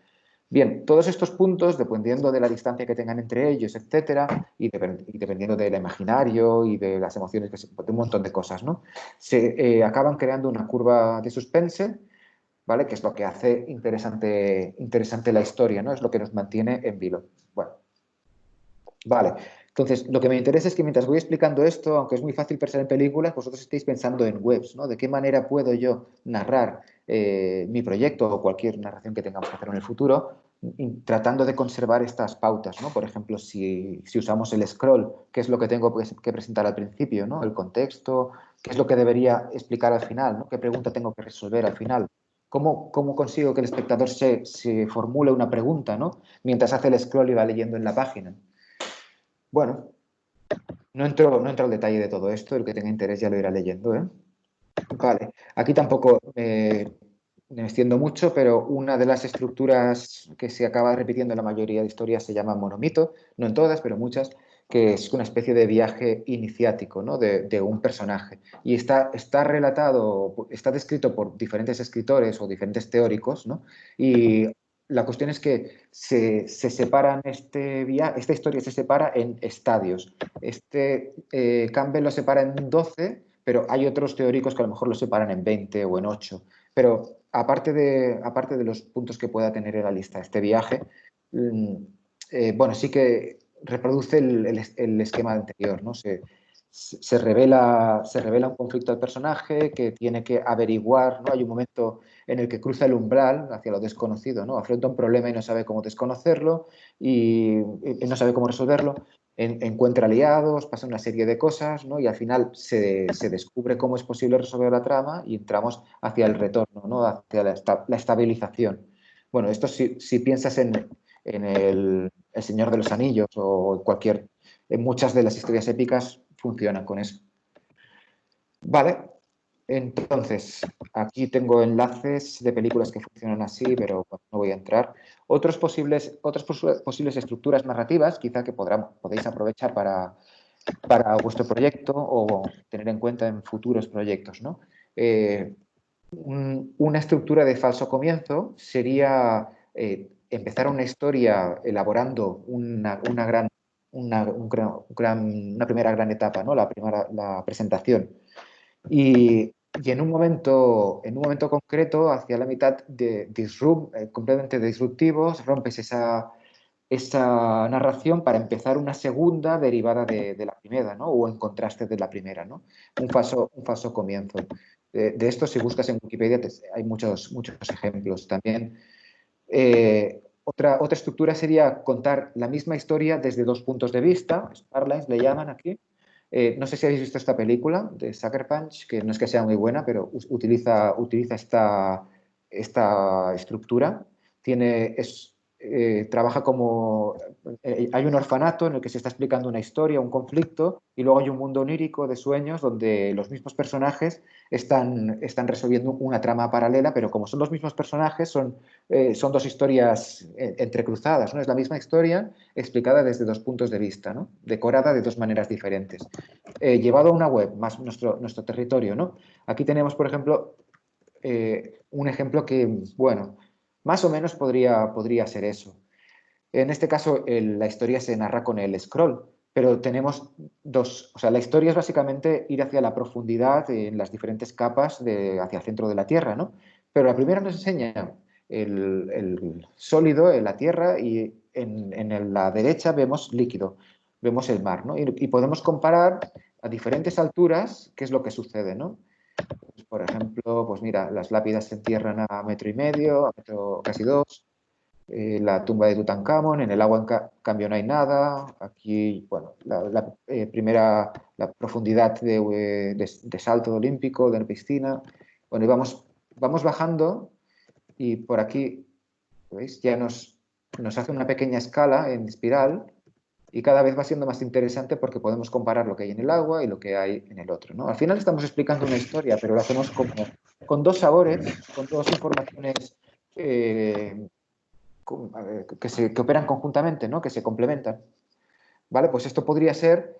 Bien, todos estos puntos, dependiendo de la distancia que tengan entre ellos, etcétera, y dependiendo del imaginario y de las emociones, de un montón de cosas, ¿no? Se acaban creando una curva de suspense, ¿vale? Que es lo que hace interesante la historia, ¿no? Es lo que nos mantiene en vilo. Bueno, vale. Entonces, lo que me interesa es que mientras voy explicando esto, aunque es muy fácil pensar en películas, vosotros estéis pensando en webs, ¿no? ¿De qué manera puedo yo narrar mi proyecto o cualquier narración que tengamos que hacer en el futuro, tratando de conservar estas pautas, ¿no? Por ejemplo, si usamos el scroll, ¿qué es lo que tengo que presentar al principio, ¿no? El contexto, ¿qué es lo que debería explicar al final, ¿no? ¿Qué pregunta tengo que resolver al final? ¿Cómo consigo que el espectador se formule una pregunta, ¿no? Mientras hace el scroll y va leyendo en la página? Bueno, no entro al detalle de todo esto, el que tenga interés ya lo irá leyendo, ¿eh? Vale, aquí tampoco me extiendo mucho, pero una de las estructuras que se acaba repitiendo en la mayoría de historias se llama monomito, no en todas, pero muchas, que es una especie de viaje iniciático, ¿no? de un personaje. Y está relatado, está descrito por diferentes escritores o diferentes teóricos, ¿no? Y la cuestión es que se separan esta historia se separa en estadios. Campbell lo separa en 12, pero hay otros teóricos que a lo mejor lo separan en 20 o en 8. Pero aparte de los puntos que pueda tener en la lista este viaje, bueno, sí que reproduce el esquema anterior, ¿no? Se revela un conflicto del personaje que tiene que averiguar, ¿no? Hay un momento en el que cruza el umbral hacia lo desconocido, ¿no? Afronta un problema y no sabe cómo desconocerlo y no sabe cómo resolverlo. Encuentra aliados, pasa una serie de cosas, ¿no? Y al final se descubre cómo es posible resolver la trama y entramos hacia el retorno, ¿no? Hacia la estabilización. Bueno, esto si piensas en el Señor de los Anillos o en muchas de las historias épicas funcionan con eso. Vale, entonces, aquí tengo enlaces de películas que funcionan así, pero bueno, no voy a entrar. Otras posibles estructuras narrativas, quizá que podéis aprovechar para vuestro proyecto o tener en cuenta en futuros proyectos, ¿no? Una estructura de falso comienzo sería empezar una historia elaborando una primera gran etapa, ¿no? La presentación. Y en un momento concreto, hacia la mitad, completamente disruptivo, rompes esa narración para empezar una segunda derivada de la primera, ¿no? O en contraste de la primera, ¿no? Un falso comienzo. De esto, si buscas en Wikipedia, hay muchos ejemplos. También otra estructura sería contar la misma historia desde dos puntos de vista, Starlines le llaman aquí. No sé si habéis visto esta película de Sucker Punch, que no es que sea muy buena, pero utiliza esta estructura. Trabaja como... hay un orfanato en el que se está explicando una historia, un conflicto, y luego hay un mundo onírico de sueños donde los mismos personajes están resolviendo una trama paralela, pero como son los mismos personajes, son dos historias entrecruzadas, ¿no? Es la misma historia explicada desde dos puntos de vista, ¿no? Decorada de dos maneras diferentes. Llevado a una web, más nuestro territorio, ¿no? Aquí tenemos, por ejemplo, un ejemplo que, bueno, más o menos podría ser eso. En este caso, la historia se narra con el scroll, pero tenemos dos. O sea, la historia es básicamente ir hacia la profundidad en las diferentes capas hacia el centro de la Tierra, ¿no? Pero la primera nos enseña el sólido, la Tierra, y en la derecha vemos líquido, vemos el mar, ¿no? Y podemos comparar a diferentes alturas qué es lo que sucede, ¿no? Por ejemplo, pues mira, las lápidas se entierran a 1,5 metros, a metro casi 2. La tumba de Tutankamón, en el agua en cambio no hay nada. Aquí, bueno, la profundidad de salto olímpico, de la piscina. Bueno, y vamos bajando y por aquí, ¿veis? Ya nos hace una pequeña escala en espiral y cada vez va siendo más interesante porque podemos comparar lo que hay en el agua y lo que hay en el otro, ¿no? Al final estamos explicando una historia, pero lo hacemos con dos sabores, con dos informaciones que operan conjuntamente, ¿no? Que se complementan. ¿Vale? Pues esto podría ser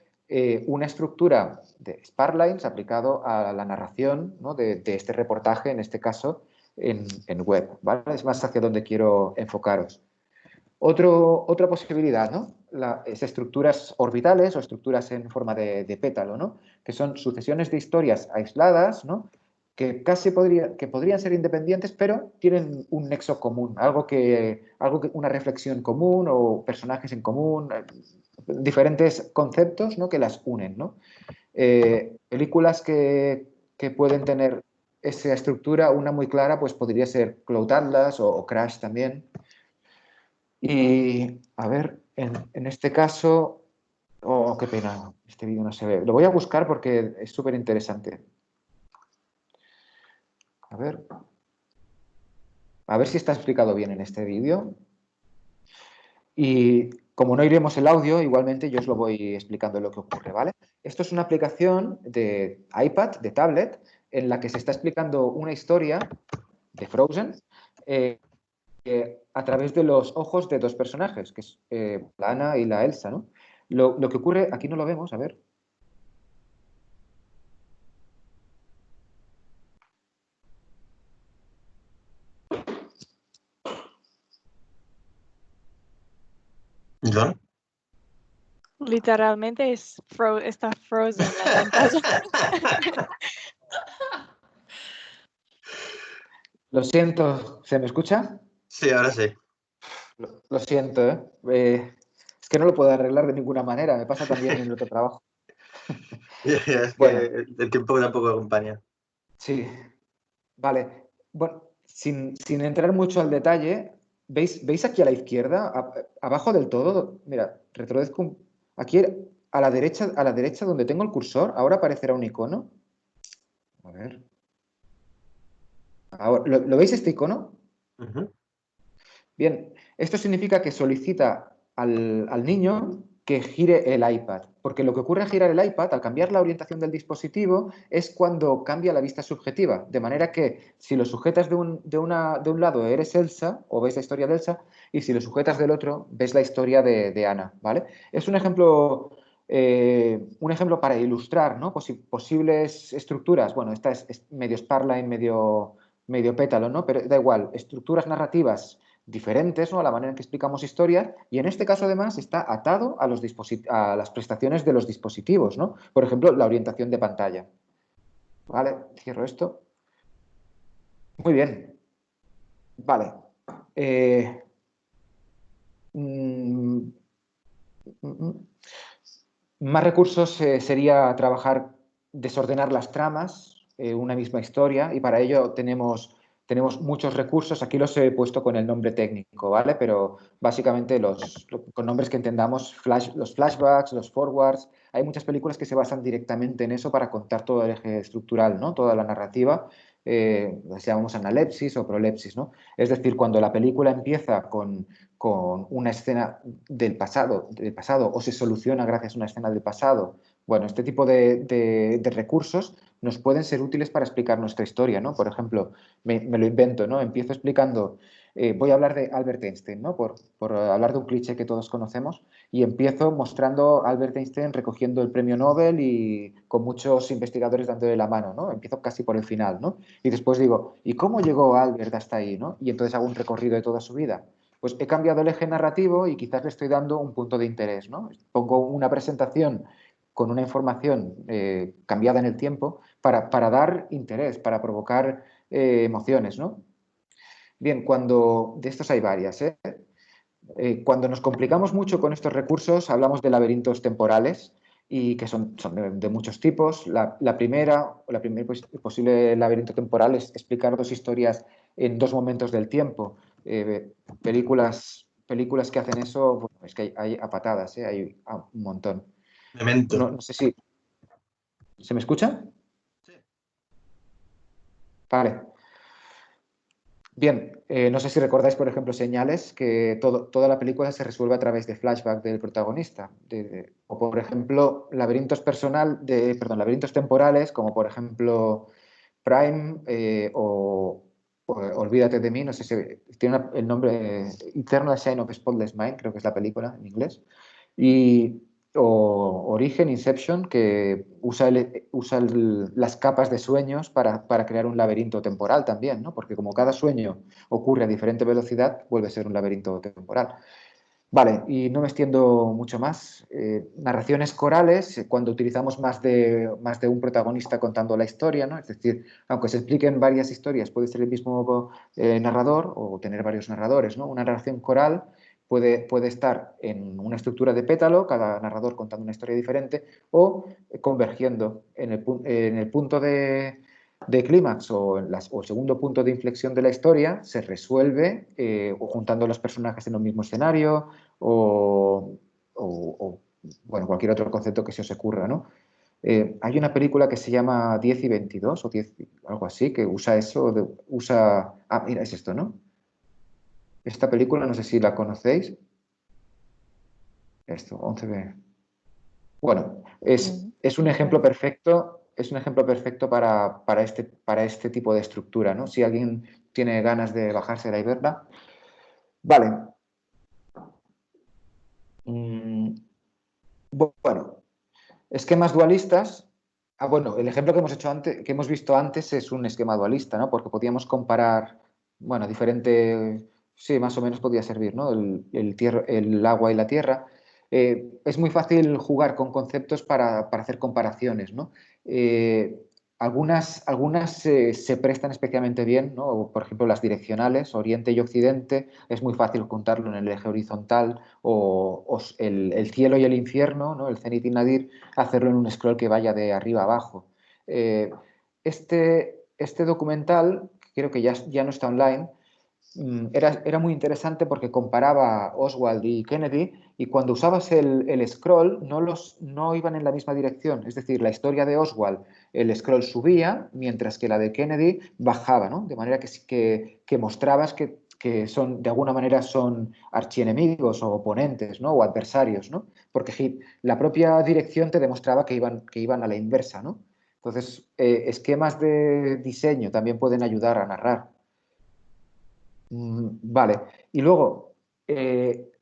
una estructura de Sparlines aplicado a la narración, ¿no? de este reportaje, en este caso, en web. ¿Vale? Es más hacia donde quiero enfocaros. Otra posibilidad, ¿no? Es estructuras orbitales o estructuras en forma de pétalo, ¿no? Que son sucesiones de historias aisladas, ¿no? Que podrían ser independientes, pero tienen un nexo común, una reflexión común o personajes en común, diferentes conceptos, ¿no? Que las unen, ¿no? Películas que pueden tener esa estructura, una muy clara, pues podría ser Cloud Atlas o Crash también. Y, a ver, en este caso... Oh, qué pena, este vídeo no se ve. Lo voy a buscar porque es súper interesante. A ver si está explicado bien en este vídeo. Y como no iremos el audio, igualmente yo os lo voy explicando lo que ocurre, ¿vale? Esto es una aplicación de iPad, de tablet, en la que se está explicando una historia de Frozen a través de los ojos de dos personajes, que es la Anna y la Elsa, ¿no? Lo que ocurre, aquí no lo vemos, a ver. ¿John? Literalmente está frozen la pantalla. Lo siento, ¿se me escucha? Sí, ahora sí. Lo siento, ¿eh? Es que no lo puedo arreglar de ninguna manera, me pasa también en el otro trabajo. Es Bueno. que el tiempo tampoco acompaña. Sí, vale. Bueno, sin entrar mucho al detalle, ¿veis aquí a la izquierda, abajo del todo? Mira, retroduzco aquí a la derecha donde tengo el cursor, ahora aparecerá un icono. A ver. Ahora, ¿lo veis este icono? Ujú. Bien, esto significa que solicita al niño que gire el iPad, porque lo que ocurre al girar el iPad, al cambiar la orientación del dispositivo, es cuando cambia la vista subjetiva, de manera que si lo sujetas de un lado eres Elsa, o ves la historia de Elsa, y si lo sujetas del otro, ves la historia de Anna, ¿vale? Es un ejemplo para ilustrar, ¿no? Posibles estructuras, bueno, esta es medio Sparline, medio pétalo, ¿no? Pero da igual, estructuras narrativas diferentes, ¿no? A la manera en que explicamos historias, y en este caso además está atado a las prestaciones de los dispositivos, ¿no? Por ejemplo, la orientación de pantalla. Vale, cierro esto. Muy bien. Vale. Más recursos sería trabajar, desordenar las tramas, una misma historia, y para ello tenemos muchos recursos. Aquí los he puesto con el nombre técnico, ¿vale? Pero básicamente con nombres que entendamos, los flashbacks, los forwards. Hay muchas películas que se basan directamente en eso para contar todo el eje estructural, ¿no? Toda la narrativa. Las llamamos analepsis o prolepsis, ¿no? Es decir, cuando la película empieza con una escena del pasado o se soluciona gracias a una escena del pasado. Bueno, este tipo de recursos nos pueden ser útiles para explicar nuestra historia, ¿no? Por ejemplo, me lo invento, ¿no? Empiezo explicando, voy a hablar de Albert Einstein, ¿no? Por hablar de un cliché que todos conocemos, y empiezo mostrando a Albert Einstein recogiendo el premio Nobel y con muchos investigadores dándole la mano, ¿no? Empiezo casi por el final, ¿no? Y después digo, ¿y cómo llegó Albert hasta ahí, ¿no? Y entonces hago un recorrido de toda su vida. Pues he cambiado el eje narrativo y quizás le estoy dando un punto de interés, ¿no? Pongo una presentación con una información cambiada en el tiempo para dar interés, para provocar emociones, ¿no? Bien, de estos hay varias, ¿eh? Cuando nos complicamos mucho con estos recursos, hablamos de laberintos temporales y que son de muchos tipos. La primera posible laberinto temporal es explicar dos historias en dos momentos del tiempo. Películas que hacen eso, bueno, es que hay a patadas, hay un montón. Memento. No sé si... ¿Se me escucha? Sí. Vale. Bien, no sé si recordáis, por ejemplo, Señales, que toda la película se resuelve a través de flashback del protagonista. O, por ejemplo, laberintos temporales, como por ejemplo Prime o Olvídate de mí, no sé si tiene el nombre Eternal Shine of Spotless Mind, creo que es la película en inglés. O Origen, Inception, que usa las capas de sueños para crear un laberinto temporal también, ¿no? Porque como cada sueño ocurre a diferente velocidad, vuelve a ser un laberinto temporal. Vale, y no me extiendo mucho más. Narraciones corales, cuando utilizamos más de un protagonista contando la historia, ¿no? Es decir, aunque se expliquen varias historias, puede ser el mismo narrador o tener varios narradores, ¿no? Una narración coral puede estar en una estructura de pétalo, cada narrador contando una historia diferente, o convergiendo en el punto de clímax o el segundo punto de inflexión de la historia se resuelve o juntando a los personajes en un mismo escenario o, bueno, cualquier otro concepto que se os ocurra, ¿no? Hay una película que se llama 10 y 22 o 10, algo así, que usa eso, Ah, mira, es esto, ¿no? Esta película, no sé si la conocéis. Esto, 11B. Bueno, es un ejemplo perfecto. Es un ejemplo perfecto para este tipo de estructura, ¿no? Si alguien tiene ganas de bajársela y verla. Vale. Bueno, esquemas dualistas. Ah, bueno, el ejemplo que hemos hecho antes, que hemos visto antes es un esquema dualista, ¿no? Porque podíamos comparar, bueno, diferente, sí, más o menos podía servir, ¿no? El agua y la tierra. Es muy fácil jugar con conceptos para hacer comparaciones, ¿no? Algunas se prestan especialmente bien, ¿no? Por ejemplo, las direccionales, Oriente y Occidente, es muy fácil contarlo en el eje horizontal, o el cielo y el infierno, ¿no? El Zenit y Nadir, hacerlo en un scroll que vaya de arriba a abajo. Este documental, que creo que ya no está online, era muy interesante porque comparaba Oswald y Kennedy y cuando usabas el scroll no iban en la misma dirección. Es decir, la historia de Oswald, el scroll subía, mientras que la de Kennedy bajaba, ¿no? De manera que mostrabas que de alguna manera son archienemigos o oponentes, ¿no? O adversarios, ¿no? Porque la propia dirección te demostraba que iban a la inversa, ¿no? Entonces, esquemas de diseño también pueden ayudar a narrar. Vale. Y luego,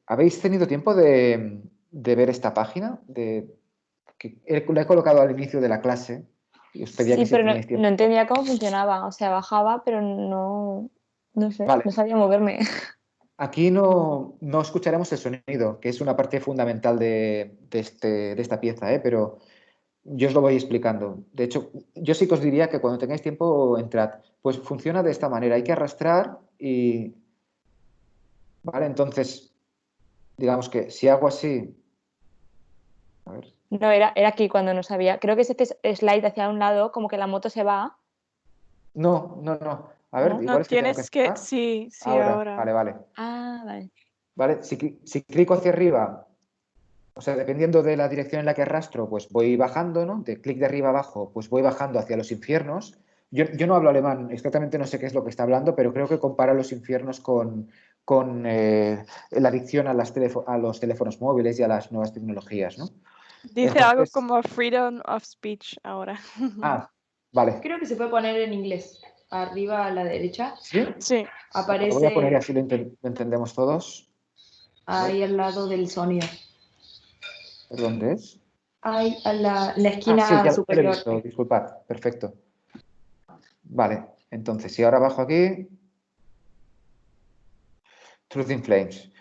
¿habéis tenido tiempo de ver esta página? La he colocado al inicio de la clase y os pedía Sí, que si pero teníais tiempo. no entendía cómo funcionaba. O sea, bajaba, pero no sé, Vale. no sabía moverme. Aquí no escucharemos el sonido, que es una parte fundamental de esta pieza, pero yo os lo voy explicando. De hecho, yo sí que os diría que cuando tengáis tiempo, entrad. Pues funciona de esta manera. Hay que arrastrar y... Vale, entonces, digamos que si hago así... A ver. No, era aquí cuando no sabía. Creo que ese slide hacia un lado, como que la moto se va. No. A ver, ¿No? igual No, es que tengo que tienes que, entrar. sí, Ahora, ahora. vale. Ah, vale. Vale, si clico hacia arriba, o sea, dependiendo de la dirección en la que arrastro, pues voy bajando, ¿no? De clic de arriba a abajo, pues voy bajando hacia los infiernos. Yo no hablo alemán, exactamente no sé qué es lo que está hablando, pero creo que compara los infiernos con la adicción a los teléfonos móviles y a las nuevas tecnologías, ¿no? Dice algo Entonces, como freedom of speech ahora. vale. Creo que se puede poner en inglés. Arriba a la derecha ¿Sí? Sí. Lo voy a poner y aparece así lo entendemos todos. ahí al lado del sonido. ¿Dónde es? Ahí a la Sí, esquina ya lo he superior. visto, disculpad, perfecto. Vale, entonces, si ahora bajo aquí, Truth in Flames.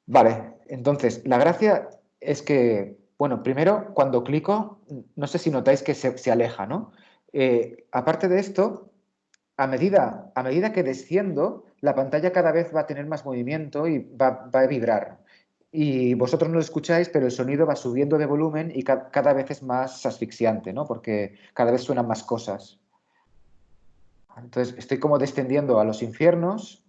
Vale, entonces, la gracia es que, bueno, primero, cuando clico, no sé si notáis que se aleja, ¿no? Aparte de esto, a medida que desciendo, la pantalla cada vez va a tener más movimiento y va a vibrar. Y vosotros no lo escucháis, pero el sonido va subiendo de volumen y cada vez es más asfixiante, ¿no? Porque cada vez suenan más cosas. Entonces, estoy como descendiendo a los infiernos.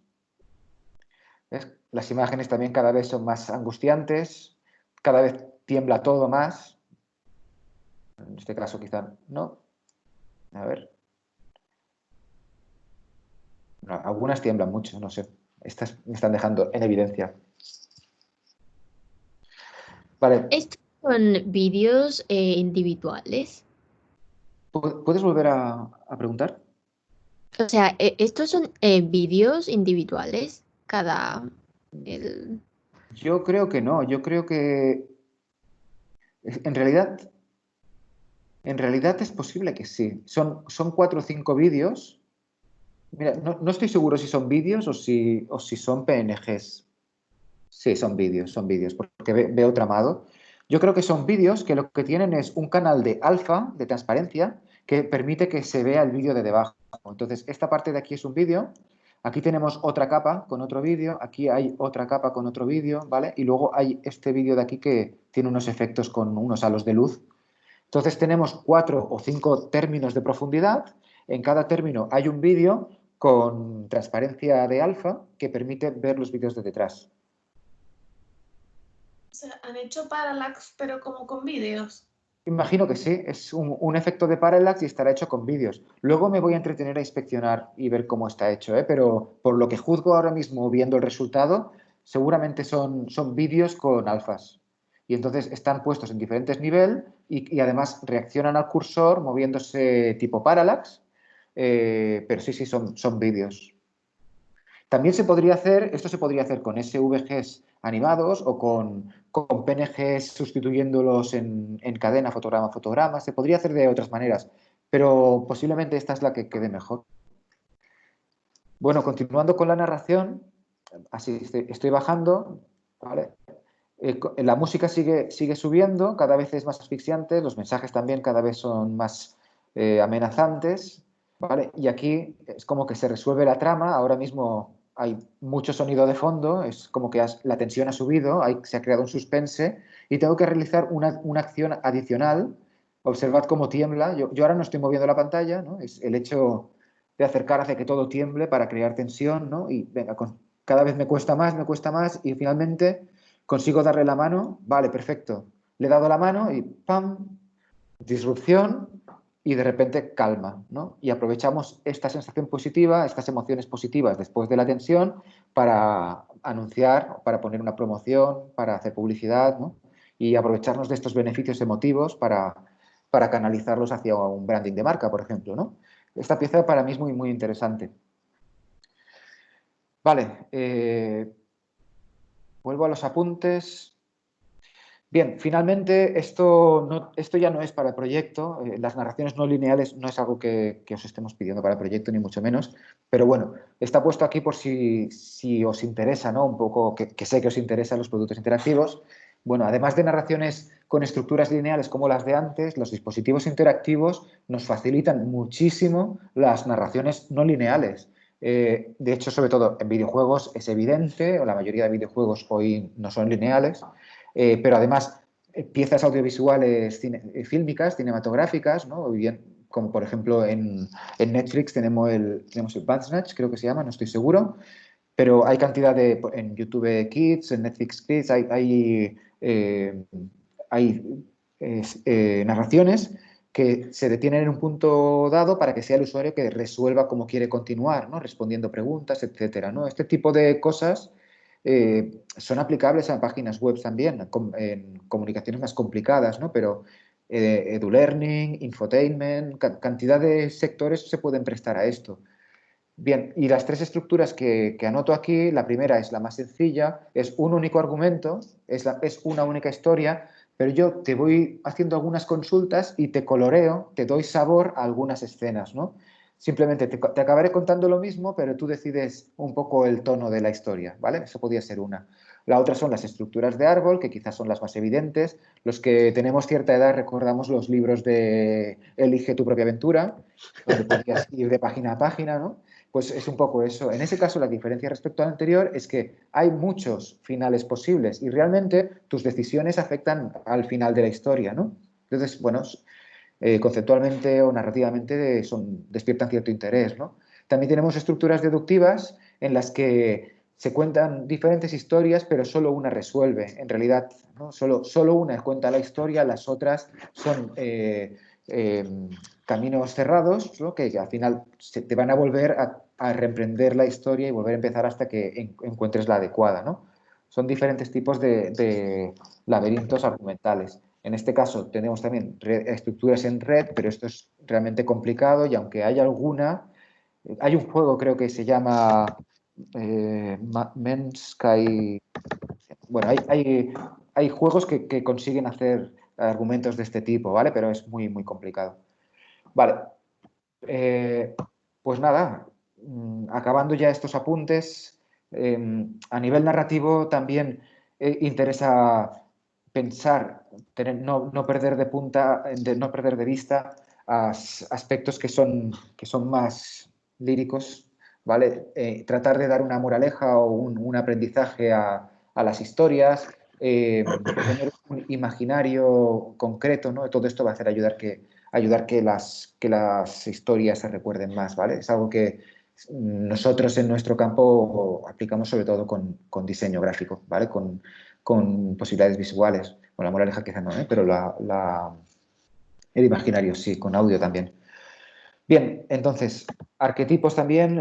¿Ves? Las imágenes también cada vez son más angustiantes, cada vez tiembla todo más. En este caso quizá no. A ver. No, algunas tiemblan mucho, no sé. Estas me están dejando en evidencia. Vale. ¿Estos son vídeos individuales? ¿Puedes volver a preguntar? O sea, ¿estos son vídeos individuales? Cada... el- Yo creo que no. Yo creo que en realidad es posible que sí. Son 4 o 5 vídeos. Mira, no estoy seguro si son vídeos o si son PNGs. Sí, son vídeos, porque veo tramado. Yo creo que son vídeos que lo que tienen es un canal de alfa, de transparencia, que permite que se vea el vídeo de debajo. Entonces, esta parte de aquí es un vídeo, aquí tenemos otra capa con otro vídeo, aquí hay otra capa con otro vídeo, ¿vale? Y luego hay este vídeo de aquí que tiene unos efectos con unos halos de luz. Entonces, tenemos 4 o 5 términos de profundidad. En cada término hay un vídeo con transparencia de alfa que permite ver los vídeos de detrás. O sea, han hecho parallax, pero como con vídeos. Imagino que sí, es un efecto de parallax y estará hecho con vídeos. Luego me voy a entretener a inspeccionar y ver cómo está hecho, ¿eh? Pero por lo que juzgo ahora mismo viendo el resultado, seguramente son vídeos con alfas. Y entonces están puestos en diferentes niveles y además reaccionan al cursor moviéndose tipo parallax, pero sí, son vídeos. También se podría hacer, esto se podría hacer con SVGs animados o con PNGs sustituyéndolos en cadena, fotograma, fotograma. Se podría hacer de otras maneras, pero posiblemente esta es la que quede mejor. Bueno, continuando con la narración, así estoy bajando, ¿vale? La música sigue subiendo, cada vez es más asfixiante, los mensajes también cada vez son más amenazantes, ¿vale? Y aquí es como que se resuelve la trama, ahora mismo hay mucho sonido de fondo, es como que la tensión ha subido, se ha creado un suspense y tengo que realizar una acción adicional. Observad cómo tiembla, yo ahora no estoy moviendo la pantalla, ¿no? Es el hecho de acercar hace que todo tiemble para crear tensión, ¿no? Y venga, cada vez me cuesta más y finalmente consigo darle la mano, vale, perfecto. Le he dado la mano y ¡pam! Disrupción y de repente calma, ¿no? Y aprovechamos esta sensación positiva, estas emociones positivas después de la tensión para anunciar, para poner una promoción, para hacer publicidad, ¿no? Y aprovecharnos de estos beneficios emotivos para canalizarlos hacia un branding de marca, por ejemplo, ¿no? Esta pieza para mí es muy, muy interesante. Vale, vuelvo a los apuntes. Bien, finalmente esto ya no es para el proyecto. Las narraciones no lineales no es algo que os estemos pidiendo para el proyecto, ni mucho menos. Pero bueno, está puesto aquí por si os interesa, ¿no? Un poco, que sé que os interesan los productos interactivos. Bueno, además de narraciones con estructuras lineales como las de antes, los dispositivos interactivos nos facilitan muchísimo las narraciones no lineales. De hecho, sobre todo en videojuegos es evidente, o la mayoría de videojuegos hoy no son lineales. Pero además piezas audiovisuales fílmicas, cinematográficas, ¿no? Bien, como por ejemplo en Netflix tenemos el Bandersnatch, creo que se llama, no estoy seguro, pero hay cantidad en YouTube Kids, en Netflix Kids, hay narraciones que se detienen en un punto dado para que sea el usuario que resuelva cómo quiere continuar, ¿no? Respondiendo preguntas, etcétera, ¿no? Este tipo de cosas son aplicables a páginas web también, en comunicaciones más complicadas, ¿no? Pero EduLearning, infotainment, cantidad de sectores se pueden prestar a esto. Bien, y las tres estructuras que anoto aquí, la primera es la más sencilla, es un único argumento, es una única historia, pero yo te voy haciendo algunas consultas y te coloreo, te doy sabor a algunas escenas, ¿no? Simplemente te acabaré contando lo mismo, pero tú decides un poco el tono de la historia, ¿vale? Eso podría ser una. La otra son las estructuras de árbol, que quizás son las más evidentes. Los que tenemos cierta edad recordamos los libros de Elige tu propia aventura, donde podías ir de página a página, ¿no? Pues es un poco eso. En ese caso, la diferencia respecto al anterior es que hay muchos finales posibles y realmente tus decisiones afectan al final de la historia, ¿no? Entonces, bueno, conceptualmente o narrativamente despiertan cierto interés, ¿no? También tenemos estructuras deductivas en las que se cuentan diferentes historias, pero solo una resuelve. En realidad, ¿no? Solo una cuenta la historia, las otras son caminos cerrados, ¿no? Que al final te van a volver a reemprender la historia y volver a empezar hasta que encuentres la adecuada, ¿no? Son diferentes tipos de laberintos argumentales. En este caso tenemos también estructuras en red, pero esto es realmente complicado y aunque hay alguna, hay un juego creo que se llama Sky. Bueno, hay juegos que consiguen hacer argumentos de este tipo, ¿vale? Pero es muy, muy complicado. Vale. Pues nada, acabando ya estos apuntes, A nivel narrativo también interesa pensar, no perder de no perder de vista aspectos que son más líricos, ¿vale? Tratar de dar una moraleja o un aprendizaje a las historias, tener un imaginario concreto, ¿no? Todo esto va a hacer ayudar que las historias se recuerden más, ¿vale? Es algo que nosotros en nuestro campo aplicamos sobre todo con diseño gráfico, ¿vale? Con posibilidades visuales. Con la moraleja quizá no, pero el imaginario sí, con audio también. Bien, entonces, arquetipos también.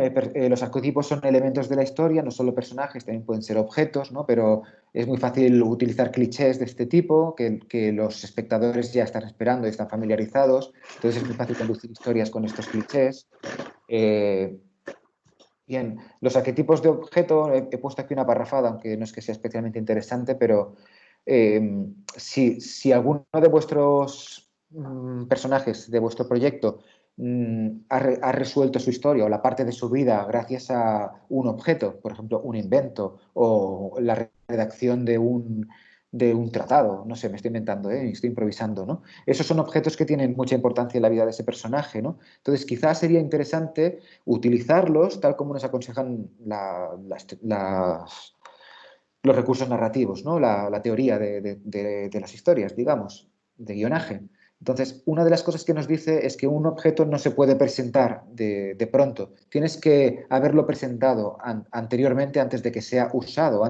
Los arquetipos son elementos de la historia, no solo personajes, también pueden ser objetos, ¿no? Pero es muy fácil utilizar clichés de este tipo que los espectadores ya están esperando y están familiarizados. Entonces es muy fácil conducir historias con estos clichés. Bien, los arquetipos de objeto, he puesto aquí una parrafada, aunque no es que sea especialmente interesante, pero si alguno de vuestros personajes de vuestro proyecto ha resuelto su historia o la parte de su vida gracias a un objeto, por ejemplo, un invento o la redacción de un tratado, no sé, me estoy inventando, estoy improvisando, ¿no? Esos son objetos que tienen mucha importancia en la vida de ese personaje, ¿no? Entonces, quizás sería interesante utilizarlos tal como nos aconsejan los recursos narrativos, ¿no? La teoría de las historias, digamos, de guionaje. Entonces, una de las cosas que nos dice es que un objeto no se puede presentar de pronto. Tienes que haberlo presentado anteriormente, antes de que sea usado.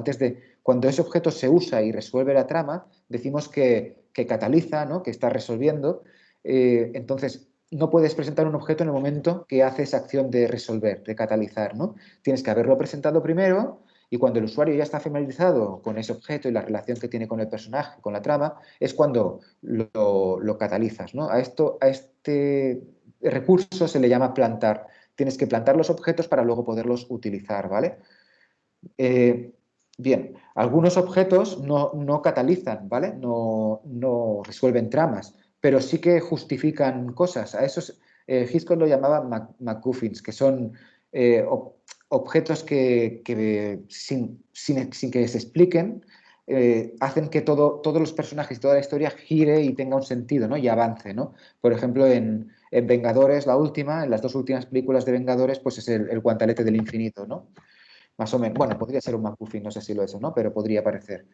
Cuando ese objeto se usa y resuelve la trama, decimos que cataliza, ¿no? Que está resolviendo. Entonces, no puedes presentar un objeto en el momento que hace esa acción de resolver, de catalizar, ¿no? Tienes que haberlo presentado primero. Y cuando el usuario ya está familiarizado con ese objeto y la relación que tiene con el personaje, con la trama, es cuando lo catalizas, ¿no? A este recurso se le llama plantar. Tienes que plantar los objetos para luego poderlos utilizar, ¿vale? Bien, algunos objetos no catalizan, ¿vale? No resuelven tramas, pero sí que justifican cosas. A esos Hitchcock lo llamaba MacGuffins, que son objetos que sin que se expliquen, hacen que todos los personajes y toda la historia gire y tenga un sentido, ¿no? Y avance, ¿no? Por ejemplo, en Vengadores, en las dos últimas películas de Vengadores, pues es el guantelete del infinito, ¿no? Más o menos. Bueno, podría ser un MacGuffin, no sé si lo es o no, pero podría parecer.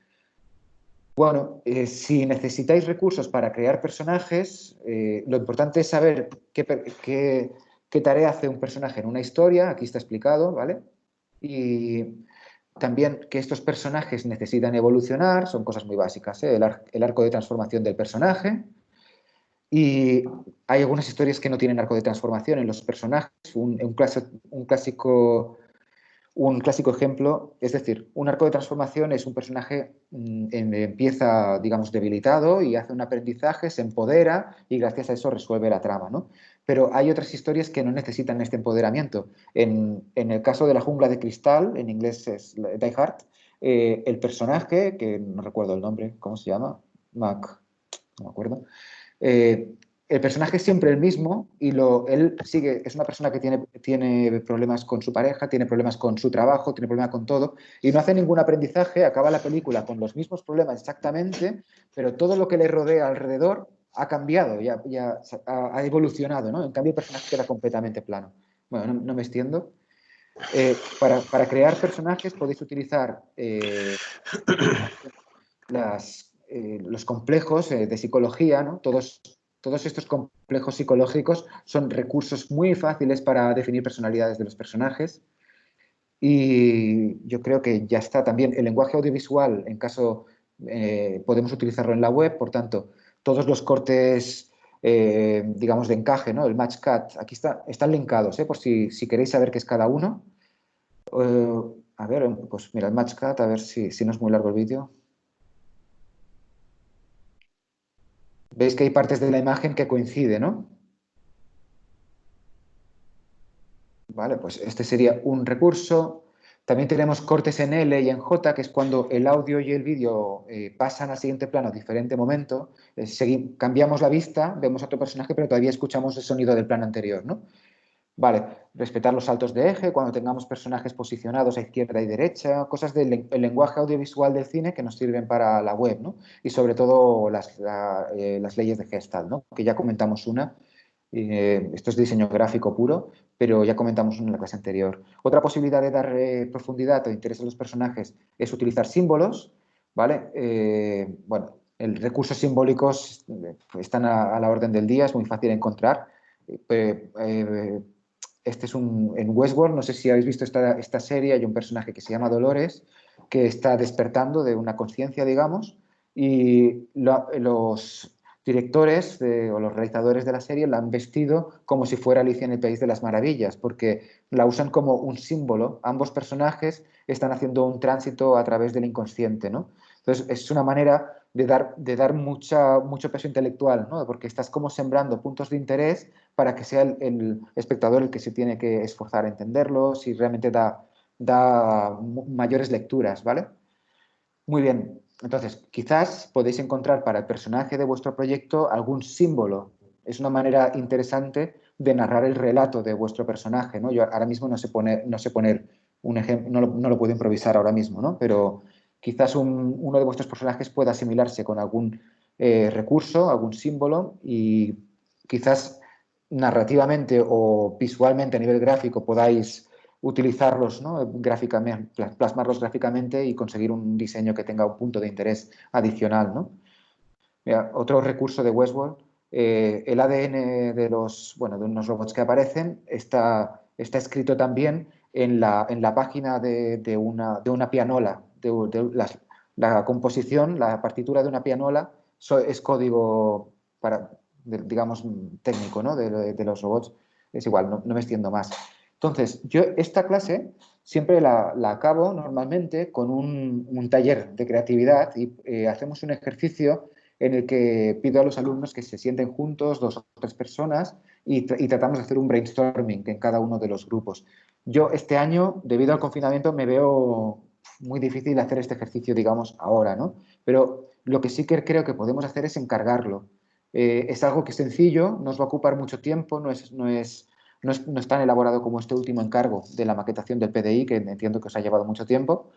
Bueno, si necesitáis recursos para crear personajes, lo importante es saber qué tarea hace un personaje en una historia, aquí está explicado, ¿vale? Y también que estos personajes necesitan evolucionar, son cosas muy básicas, ¿eh? El arco de transformación del personaje. Y hay algunas historias que no tienen arco de transformación en los personajes. Un clásico ejemplo, es decir, un arco de transformación es un personaje empieza, digamos, debilitado y hace un aprendizaje, se empodera y gracias a eso resuelve la trama, ¿no? Pero hay otras historias que no necesitan este empoderamiento. En el caso de La jungla de cristal, en inglés es Die Hard, el personaje, que no recuerdo el nombre, ¿cómo se llama? No me acuerdo. El personaje es siempre el mismo y él es una persona que tiene problemas con su pareja, tiene problemas con su trabajo, tiene problemas con todo y no hace ningún aprendizaje, acaba la película con los mismos problemas exactamente, pero todo lo que le rodea alrededor ha cambiado, ya ha evolucionado, ¿no? En cambio el personaje queda completamente plano. Bueno, no me extiendo. Para crear personajes podéis utilizar los complejos de psicología, ¿no? Todos estos complejos psicológicos son recursos muy fáciles para definir personalidades de los personajes. Y yo creo que ya está también el lenguaje audiovisual, podemos utilizarlo en la web, por todos los cortes, digamos, de encaje, ¿no? El match cut, aquí están linkados, por si queréis saber qué es cada uno. A ver, pues mira, el match cut, a ver si no es muy largo el vídeo. Veis que hay partes de la imagen que coinciden, ¿no? Vale, pues este sería un recurso. También tenemos cortes en L y en J, que es cuando el audio y el vídeo pasan al siguiente plano a diferente momento. Cambiamos la vista, vemos a otro personaje, pero todavía escuchamos el sonido del plano anterior, ¿no? Vale, respetar los saltos de eje, cuando tengamos personajes posicionados a izquierda y derecha, cosas del lenguaje audiovisual del cine que nos sirven para la web, ¿no? Y sobre todo las leyes de Gestalt, ¿no? Que ya comentamos una. Esto es diseño gráfico puro, pero ya comentamos una en la clase anterior. Otra posibilidad de dar profundidad o interés a los personajes es utilizar símbolos, ¿vale? Bueno, recursos simbólicos están a la orden del día, es muy fácil encontrar. Este es en Westworld, no sé si habéis visto esta serie, hay un personaje que se llama Dolores, que está despertando de una conciencia, digamos, y los directores o los realizadores de la serie la han vestido como si fuera Alicia en el País de las Maravillas, porque la usan como un símbolo. Ambos personajes están haciendo un tránsito a través del inconsciente, ¿no? Entonces, es una manera de dar mucho peso intelectual, ¿no? Porque estás como sembrando puntos de interés para que sea el espectador el que se tiene que esforzar a entenderlo, si realmente da mayores lecturas, ¿vale? Muy bien, entonces quizás podéis encontrar para el personaje de vuestro proyecto algún símbolo. Es una manera interesante de narrar el relato de vuestro personaje, ¿no? Yo ahora mismo no sé poner un ejemplo, no lo puedo improvisar ahora mismo, ¿no? Pero quizás uno de vuestros personajes pueda asimilarse con algún recurso, algún símbolo y quizás narrativamente o visualmente a nivel gráfico podáis utilizarlos, ¿no? Gráficamente, plasmarlos gráficamente y conseguir un diseño que tenga un punto de interés adicional, ¿no? Mira, otro recurso de Westworld, el ADN de unos robots que aparecen está escrito también en la página de una pianola. La composición, la partitura de una pianola es código digamos, técnico, ¿no? de los robots. Es igual, no me extiendo más. Entonces, yo esta clase siempre la acabo normalmente con un taller de creatividad y hacemos un ejercicio en el que pido a los alumnos que se sienten juntos, 2 o 3 personas, y tratamos de hacer un brainstorming en cada uno de los grupos. Yo este año, debido al confinamiento, me veo muy difícil hacer este ejercicio, digamos, ahora, ¿no? Pero lo que sí que creo que podemos hacer es encargarlo. Es algo que es sencillo, no os va a ocupar mucho tiempo, no es tan elaborado como este último encargo de la maquetación del PDI, que entiendo que os ha llevado mucho tiempo.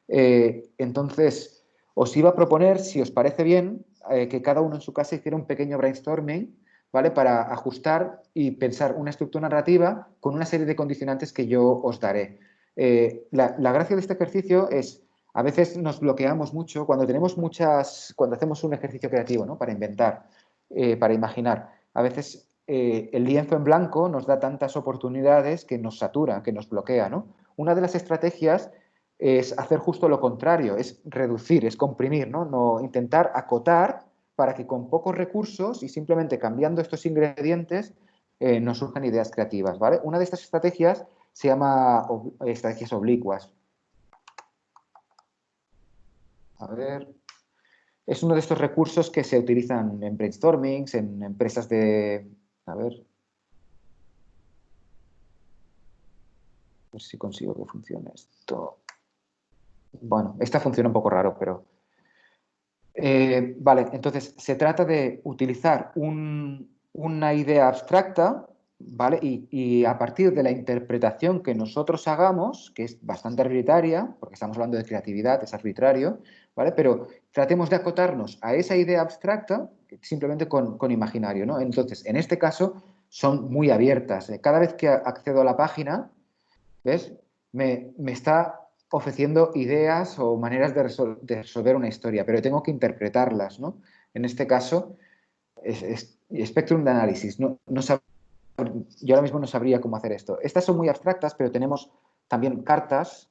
Entonces, os iba a proponer, si os parece bien, que cada uno en su casa hiciera un pequeño brainstorming, ¿vale? Para ajustar y pensar una estructura narrativa con una serie de condicionantes que yo os daré. La gracia de este ejercicio es, a veces nos bloqueamos mucho cuando hacemos un ejercicio creativo, ¿no? Para inventar, para imaginar. A veces el lienzo en blanco nos da tantas oportunidades que nos satura, que nos bloquea, ¿no? Una de las estrategias es hacer justo lo contrario, es reducir, es comprimir, ¿no? Intentar acotar para que con pocos recursos y simplemente cambiando estos ingredientes nos surjan ideas creativas, ¿vale? Una de estas estrategias se llama estrategias oblicuas. A ver, es uno de estos recursos que se utilizan en brainstormings, en empresas de... A ver si consigo que funcione esto. Bueno, esta funciona un poco raro, pero... vale, entonces se trata de utilizar una idea abstracta, ¿vale? Y a partir de la interpretación que nosotros hagamos, que es bastante arbitraria, porque estamos hablando de creatividad, es arbitrario, ¿vale? Pero tratemos de acotarnos a esa idea abstracta simplemente con imaginario, ¿no? Entonces, en este caso, son muy abiertas. Cada vez que accedo a la página, ¿ves? Me está ofreciendo ideas o maneras de resolver una historia, pero tengo que interpretarlas, ¿no? En este caso, es Spectrum de análisis. Yo ahora mismo no sabría cómo hacer esto. Estas son muy abstractas, pero tenemos también cartas,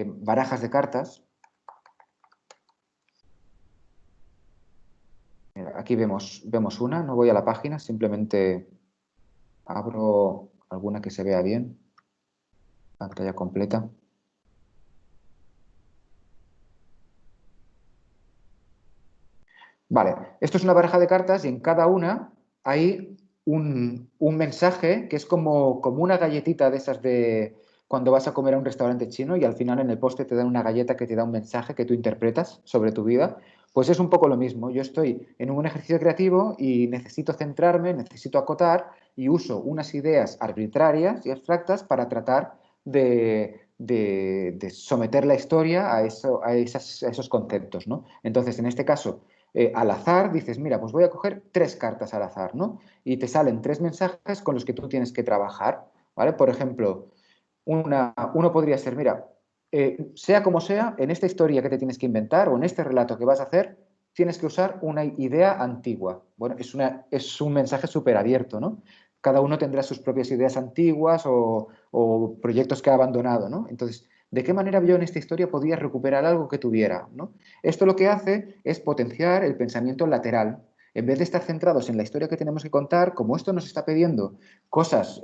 barajas de cartas. Aquí vemos una, no voy a la página, simplemente abro alguna que se vea bien. Pantalla completa. Vale, esto es una baraja de cartas y en cada una hay un mensaje que es como una galletita de esas de cuando vas a comer a un restaurante chino y al final en el postre te dan una galleta que te da un mensaje que tú interpretas sobre tu vida. Pues es un poco lo mismo. Yo estoy en un ejercicio creativo y necesito centrarme, necesito acotar y uso unas ideas arbitrarias y abstractas para tratar de someter la historia a esos conceptos, ¿no? Entonces, en este caso, al azar, dices, mira, pues voy a coger 3 cartas al azar, ¿no? Y te salen 3 mensajes con los que tú tienes que trabajar, ¿vale? Por ejemplo, uno podría ser, mira, sea como sea, en esta historia que te tienes que inventar o en este relato que vas a hacer, tienes que usar una idea antigua. Bueno, es un mensaje súper abierto, ¿no? Cada uno tendrá sus propias ideas antiguas o proyectos que ha abandonado, ¿no? Entonces, ¿de qué manera yo en esta historia podía recuperar algo que tuviera, ¿no? Esto lo que hace es potenciar el pensamiento lateral. En vez de estar centrados en la historia que tenemos que contar, como esto nos está pidiendo cosas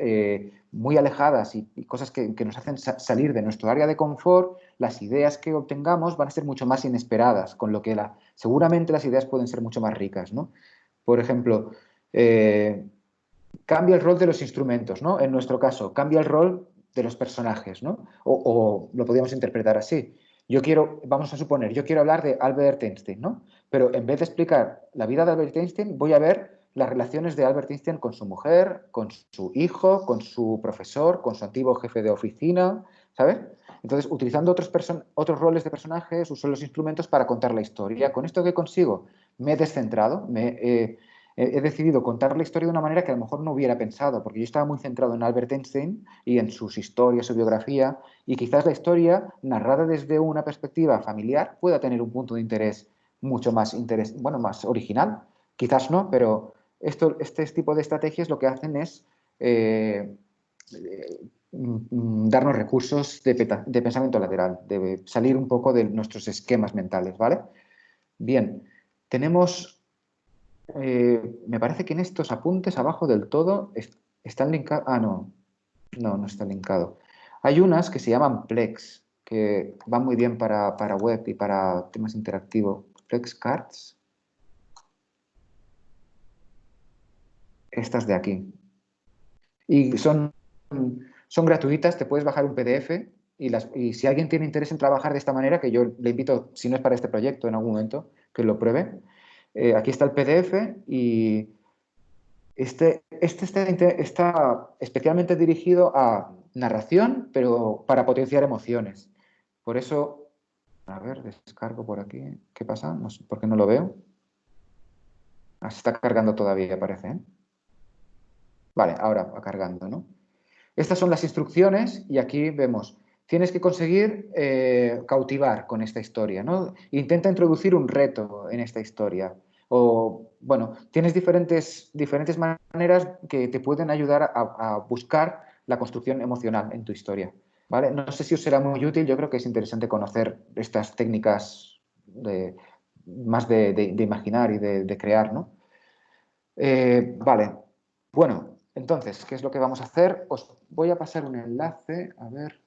muy alejadas y cosas que nos hacen salir de nuestro área de confort, las ideas que obtengamos van a ser mucho más inesperadas, con lo que seguramente las ideas pueden ser mucho más ricas, ¿no? Por ejemplo, cambia el rol de los instrumentos, ¿no? En nuestro caso, cambia el rol de los personajes, ¿no? O lo podríamos interpretar así. Vamos a suponer, yo quiero hablar de Albert Einstein, ¿no? Pero en vez de explicar la vida de Albert Einstein, voy a ver las relaciones de Albert Einstein con su mujer, con su hijo, con su profesor, con su antiguo jefe de oficina, ¿sabes? Entonces, utilizando otros roles de personajes, uso los instrumentos para contar la historia. ¿Con esto qué consigo? Me he descentrado, he decidido contar la historia de una manera que a lo mejor no hubiera pensado, porque yo estaba muy centrado en Albert Einstein y en sus historias, su biografía, y quizás la historia, narrada desde una perspectiva familiar, pueda tener un punto de interés mucho más, más original. Quizás no, pero este tipo de estrategias lo que hacen es darnos recursos de pensamiento lateral, de salir un poco de nuestros esquemas mentales, ¿vale? Bien, tenemos... me parece que en estos apuntes abajo del todo están linkados. Ah, no está linkado. Hay unas que se llaman Plex, que van muy bien para web y para temas interactivos. Plex Cards. Estas de aquí. Y son gratuitas, te puedes bajar un PDF y si alguien tiene interés en trabajar de esta manera, que yo le invito, si no es para este proyecto, en algún momento, que lo pruebe. Aquí está el PDF y este está especialmente dirigido a narración, pero para potenciar emociones. Por eso, a ver, descargo por aquí. ¿Qué pasa? No sé, ¿por qué no lo veo? Se está cargando todavía, parece, ¿eh? Vale, ahora va cargando, ¿no? Estas son las instrucciones y aquí vemos, tienes que conseguir cautivar con esta historia, ¿no? Intenta introducir un reto en esta historia. O, bueno, tienes diferentes maneras que te pueden ayudar a buscar la construcción emocional en tu historia, ¿vale? No sé si os será muy útil, yo creo que es interesante conocer estas técnicas más de imaginar y de crear, ¿no? Vale, bueno, entonces, ¿qué es lo que vamos a hacer? Os voy a pasar un enlace, a ver.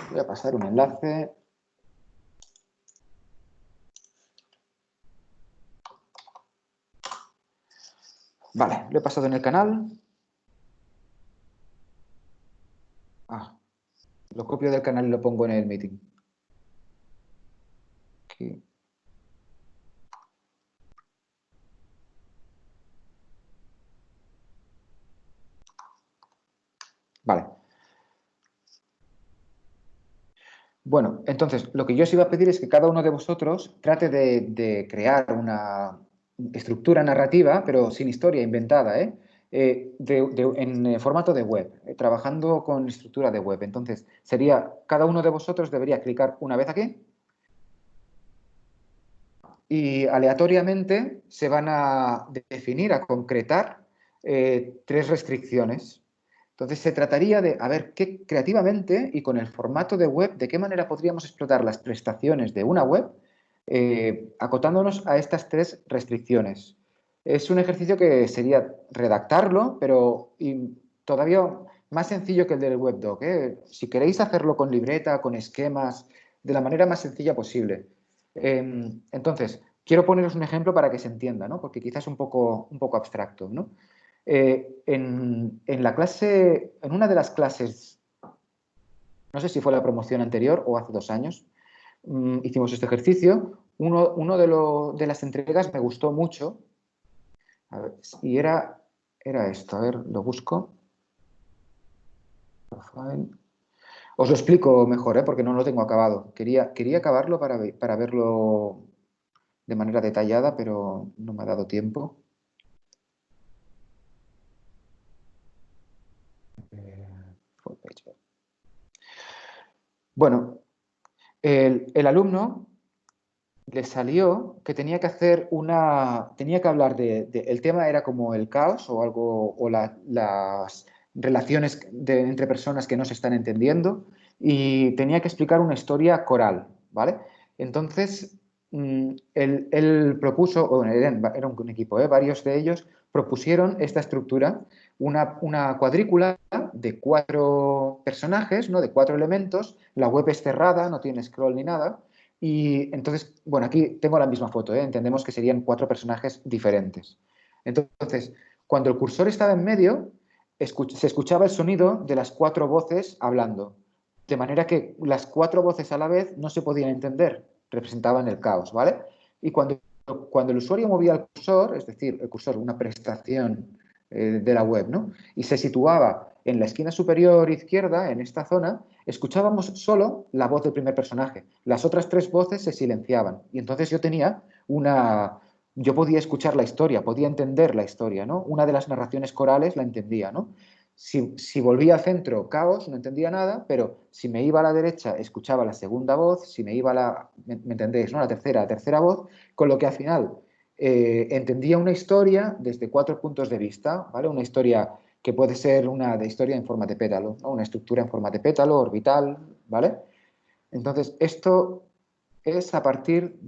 Voy a pasar un enlace. Vale, lo he pasado en el canal. Lo copio del canal y lo pongo en el meeting. Aquí. Vale. Bueno, entonces, lo que yo os iba a pedir es que cada uno de vosotros trate de crear una estructura narrativa, pero sin historia inventada, en formato de web, trabajando con estructura de web. Entonces, cada uno de vosotros debería clicar una vez aquí y aleatoriamente se van a definir, a concretar 3 restricciones. Entonces, se trataría de, a ver, qué creativamente y con el formato de web, de qué manera podríamos explotar las prestaciones de una web acotándonos a estas 3 restricciones. Es un ejercicio que sería redactarlo, pero todavía más sencillo que el del webdoc, ¿eh? Si queréis hacerlo con libreta, con esquemas, de la manera más sencilla posible. Entonces, quiero poneros un ejemplo para que se entienda, ¿no? Porque quizás es un poco abstracto, ¿no? En una de las clases no sé si fue la promoción anterior o hace 2 años, hicimos este ejercicio. Uno de las entregas me gustó mucho. A ver, y era esto, a ver, lo busco. Profile. Os lo explico mejor, porque no lo tengo acabado. Quería acabarlo para verlo de manera detallada, pero no me ha dado tiempo. Bueno, el alumno le salió que tenía que hacer tenía que hablar el tema era como el caos o algo, o las relaciones entre personas que no se están entendiendo, y tenía que explicar una historia coral, ¿vale? Entonces, él propuso, bueno, era un equipo, varios de ellos propusieron esta estructura, una cuadrícula de 4 personajes, ¿no? De 4 elementos. La web es cerrada, no tiene scroll ni nada. Y entonces, bueno, aquí tengo la misma foto, entendemos que serían 4 personajes diferentes. Entonces, cuando el cursor estaba en medio, se escuchaba el sonido de las 4 voces hablando, de manera que las 4 voces a la vez no se podían entender, representaban el caos, ¿vale? Y cuando el usuario movía el cursor, es decir, el cursor, una prestación de la web, ¿no? Y se situaba en la esquina superior izquierda, en esta zona, escuchábamos solo la voz del primer personaje. Las otras 3 voces se silenciaban. Y entonces yo podía escuchar la historia, podía entender la historia, ¿no? Una de las narraciones corales la entendía, ¿no? Si volvía al centro, caos, no entendía nada, pero si me iba a la derecha, escuchaba la segunda voz, si me iba ¿me entendéis, no? La tercera voz, con lo que al final entendía una historia desde 4 puntos de vista, ¿vale? Una historia que puede ser una historia en forma de pétalo, ¿no? Una estructura en forma de pétalo, orbital, ¿vale? Entonces, esto es a partir...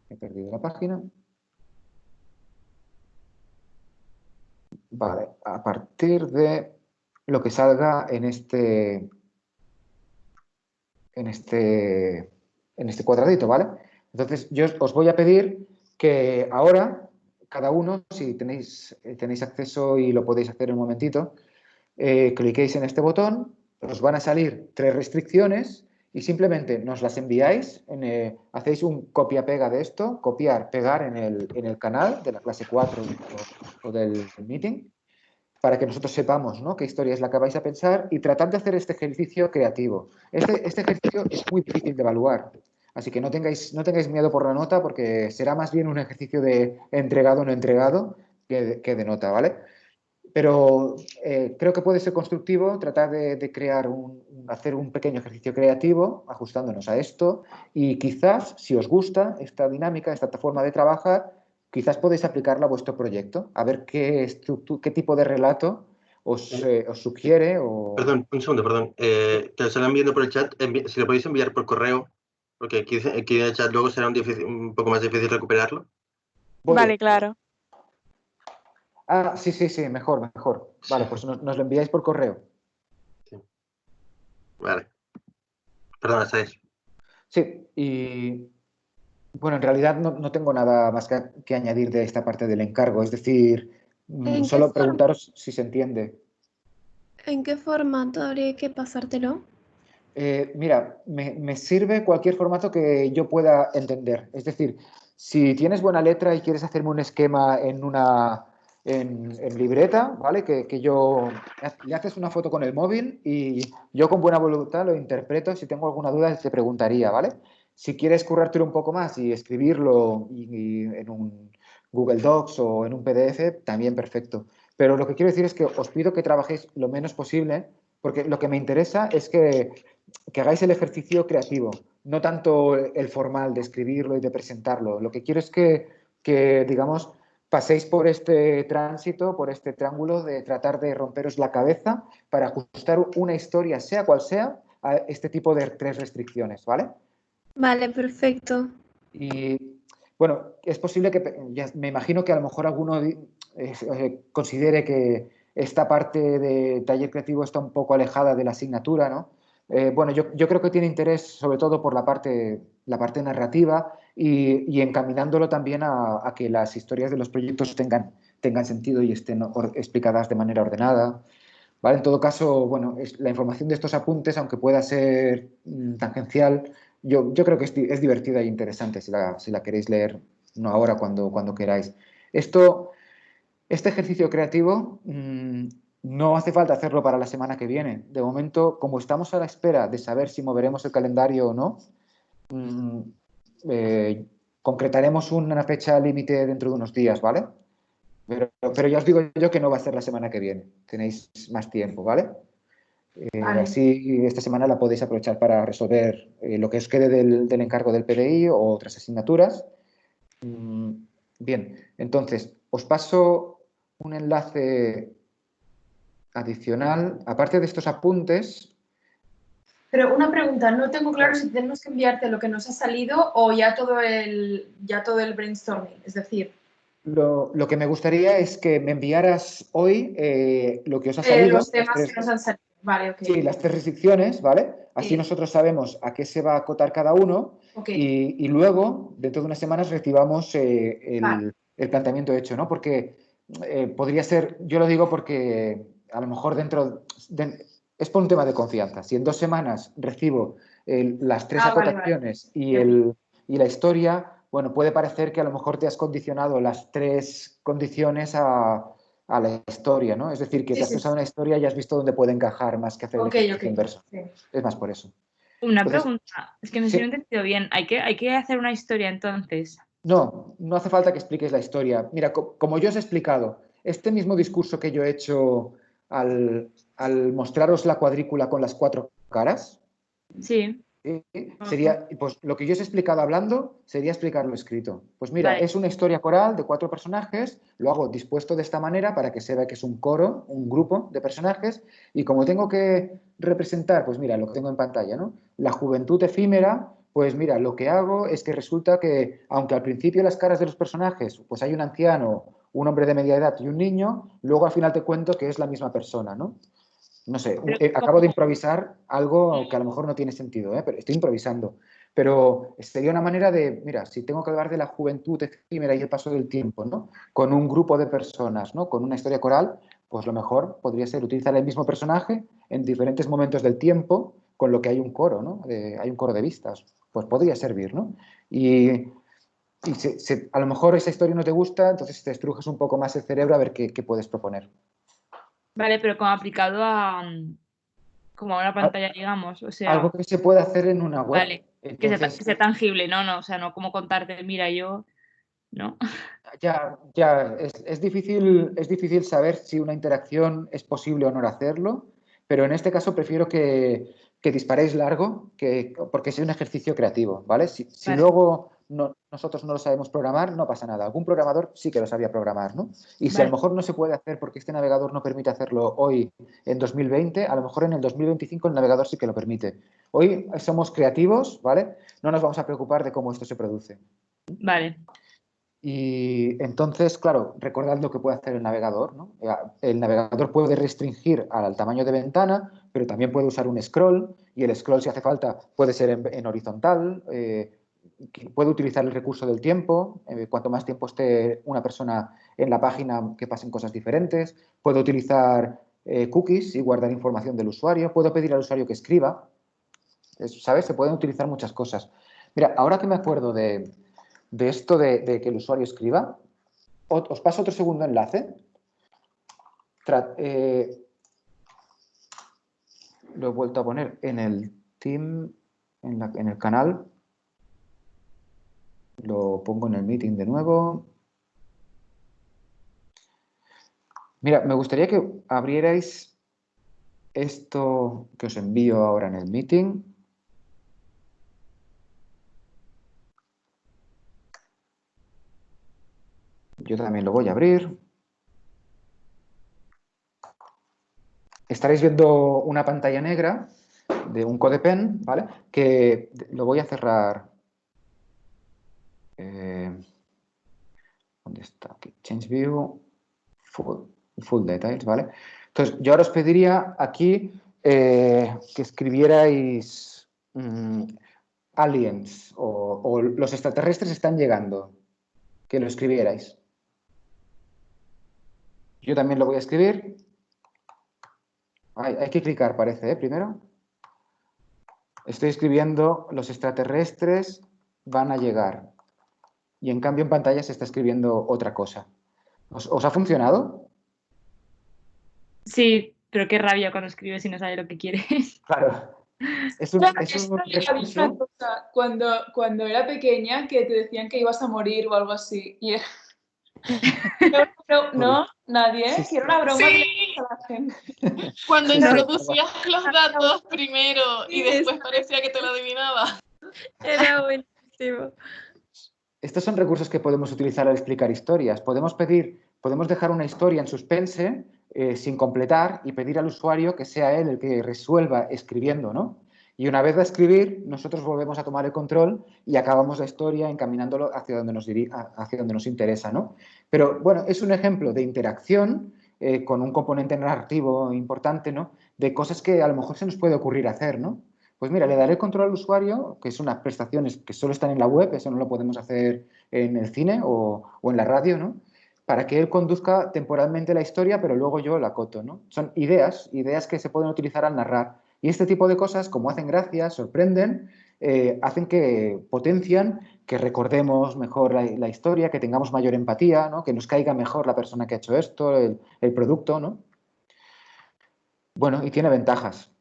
He perdido la página. Vale, a partir de lo que salga en este cuadradito, ¿vale? Entonces, yo os voy a pedir que ahora, cada uno, si tenéis acceso y lo podéis hacer en un momentito, cliquéis en este botón, os van a salir 3 restricciones y simplemente nos las enviáis, hacéis un copia-pega de esto, copiar, pegar en el canal de la clase 4 o del meeting, para que nosotros sepamos, ¿no?, qué historia es la que vais a pensar, y tratar de hacer este ejercicio creativo. Este ejercicio es muy difícil de evaluar, así que no tengáis miedo por la nota, porque será más bien un ejercicio de entregado o no entregado que de nota, ¿vale? Pero creo que puede ser constructivo tratar de hacer un pequeño ejercicio creativo ajustándonos a esto, y quizás, si os gusta esta dinámica, esta forma de trabajar, quizás podéis aplicarla a vuestro proyecto, a ver qué tipo de relato os sugiere. Perdón, un segundo, perdón. Que os están enviando por el chat, si lo podéis enviar por correo, porque aquí en el chat luego será un poco más difícil recuperarlo. Vale, claro. Ah, sí, mejor. Vale, pues nos lo enviáis por correo. Sí. Vale. Perdona, ¿sabes? Sí, y bueno, en realidad no tengo nada más que añadir de esta parte del encargo. Es decir, solo preguntaros si se entiende. ¿En qué formato habría que pasártelo? Mira, me sirve cualquier formato que yo pueda entender. Es decir, si tienes buena letra y quieres hacerme un esquema en libreta, ¿vale? Que le haces una foto con el móvil y yo con buena voluntad lo interpreto. Si tengo alguna duda te preguntaría, ¿vale? Si quieres currártelo un poco más y escribirlo y en un Google Docs o en un PDF, también perfecto. Pero lo que quiero decir es que os pido que trabajéis lo menos posible, porque lo que me interesa es que hagáis el ejercicio creativo, no tanto el formal de escribirlo y de presentarlo. Lo que quiero es que digamos, paséis por este tránsito, por este triángulo de tratar de romperos la cabeza para ajustar una historia, sea cual sea, a este tipo de 3 restricciones, ¿vale? Vale, perfecto. Y bueno, es posible que, me imagino que a lo mejor alguno considere que esta parte de taller creativo está un poco alejada de la asignatura, ¿no? Bueno, yo creo que tiene interés sobre todo por la parte narrativa y encaminándolo también a que las historias de los proyectos tengan sentido y estén explicadas de manera ordenada. ¿vale? En todo caso, bueno, la información de estos apuntes, aunque pueda ser tangencial, yo creo que es divertida e interesante si la queréis leer, no ahora, cuando queráis. Este ejercicio creativo no hace falta hacerlo para la semana que viene. De momento, como estamos a la espera de saber si moveremos el calendario o no, concretaremos una fecha límite dentro de unos días, ¿vale? Pero ya os digo yo que no va a ser la semana que viene. Tenéis más tiempo, ¿vale? Vale. Así esta semana la podéis aprovechar para resolver lo que os quede del encargo del PDI o otras asignaturas. Bien, entonces os paso un enlace adicional. Aparte de estos apuntes, Pero una pregunta, no tengo claro si tenemos que enviarte lo que nos ha salido o ya todo el brainstorming. Es decir, lo que me gustaría es que me enviaras hoy lo que os ha salido. los temas que nos han salido. Vale, ok. Sí, las 3 restricciones, ¿vale? Así Sí. nosotros sabemos a qué se va a acotar cada uno Ok. y luego, dentro de unas semanas, recibamos Vale. el planteamiento hecho, ¿no? Porque podría ser, yo lo digo porque a lo mejor es por un tema de confianza. Si en 2 semanas recibo las 3 Vale, acotaciones vale. y la historia, bueno, puede parecer que a lo mejor te has condicionado las 3 condiciones a la historia, ¿no? Es decir, que Sí, te has sí, pensado sí. una historia y has visto dónde puede encajar más que hacer el Ok, ejercicio inverso. sí. Es más por eso. Una Entonces, pregunta, es que no sé si sí, lo he entendido bien. ¿Hay que hacer una historia entonces? no hace falta que expliques la historia. Mira, como yo os he explicado, este mismo discurso que yo he hecho al mostraros la cuadrícula con las 4 caras, Sí. sería, pues lo que yo os he explicado hablando sería explicarlo escrito. Pues mira, Vale. es una historia coral de 4 personajes, lo hago dispuesto de esta manera para que se vea que es un coro, un grupo de personajes, y como tengo que representar, pues mira, lo que tengo en pantalla, ¿no? La juventud efímera, pues mira, lo que hago es que resulta que, aunque al principio las caras de los personajes, pues hay un anciano, un hombre de media edad y un niño, luego al final te cuento que es la misma persona, ¿no? No sé, Pero acabo de improvisar algo que a lo mejor no tiene sentido, pero estoy improvisando. Pero sería una manera de, mira, si tengo que hablar de la juventud efímera y el paso del tiempo, ¿no? Con un grupo de personas, ¿no? Con una historia coral, pues lo mejor podría ser utilizar el mismo personaje en diferentes momentos del tiempo, con lo que hay un coro, ¿no? Hay un coro de vistas. Pues podría servir, ¿no? Y a lo mejor esa historia no te gusta, entonces te estrujas un poco más el cerebro a ver qué puedes proponer. vale, pero como aplicado a como a una pantalla, digamos. O Algo sea, que se puede hacer en una web. vale, Entonces, que sea tangible, no, o sea, no como contarte, mira, yo, ¿no? ya es difícil saber si una interacción es posible o no hacerlo, pero en este caso prefiero que disparéis largo, porque es un ejercicio creativo, ¿vale? Si Vale, luego nosotros no lo sabemos programar, no pasa nada. Algún programador sí que lo sabía programar, ¿no? Y si a lo vale, mejor no se puede hacer porque este navegador no permite hacerlo hoy en 2020, a lo mejor en el 2025 el navegador sí que lo permite. Hoy somos creativos, ¿vale? No nos vamos a preocupar de cómo esto se produce. vale, Y entonces, claro, recordad lo que puede hacer el navegador, ¿no? El navegador puede restringir al tamaño de ventana, pero también puede usar un scroll, y el scroll, si hace falta, puede ser en horizontal, puede utilizar el recurso del tiempo, cuanto más tiempo esté una persona en la página, que pasen cosas diferentes, puede utilizar cookies y guardar información del usuario, puedo pedir al usuario que escriba, ¿sabes? Se pueden utilizar muchas cosas. Mira, ahora que me acuerdo de esto de que el usuario escriba, os paso otro segundo enlace. Lo he vuelto a poner en el team, en el canal. Lo pongo en el meeting de nuevo. Mira, me gustaría que abrierais esto que os envío ahora en el meeting. Yo también lo voy a abrir. Estaréis viendo una pantalla negra de un CodePen, ¿vale? Que lo voy a cerrar. ¿Dónde está? Aquí. Change View, full Details, ¿vale? Entonces, yo ahora os pediría aquí que escribierais aliens o los extraterrestres están llegando. Que lo escribierais. Yo también lo voy a escribir. Hay que clicar, parece, primero. Estoy escribiendo, los extraterrestres van a llegar. Y en cambio en pantalla se está escribiendo otra cosa. ¿Os ha funcionado? Sí, pero qué rabia cuando escribes y no sabes lo que quieres. Claro. Es un Esto yo había una recurso. cosa cuando era pequeña que te decían que ibas a morir o algo así. Y no, nadie, Sí, que era una broma Sí. que le hacías a la gente. Cuando Sí, sí. introducías los datos primero y después parecía que te lo adivinaba. Era buenísimo. Estos son recursos que podemos utilizar al explicar historias. Podemos dejar una historia en suspense sin completar y pedir al usuario que sea él el que resuelva escribiendo, ¿no? Y una vez de escribir, nosotros volvemos a tomar el control y acabamos la historia encaminándolo hacia donde nos interesa, ¿no? Pero bueno, es un ejemplo de interacción con un componente narrativo importante, ¿no? De cosas que a lo mejor se nos puede ocurrir hacer, ¿no? Pues mira, le daré el control al usuario, que es unas prestaciones que solo están en la web, eso no lo podemos hacer en el cine o en la radio, ¿no? Para que él conduzca temporalmente la historia, pero luego yo la acoto, ¿no? Son ideas que se pueden utilizar al narrar. Y este tipo de cosas, como hacen gracia, sorprenden, hacen que potencian, que recordemos mejor la historia, que tengamos mayor empatía, ¿no? Que nos caiga mejor la persona que ha hecho esto, el producto, ¿no? Bueno, y tiene ventajas.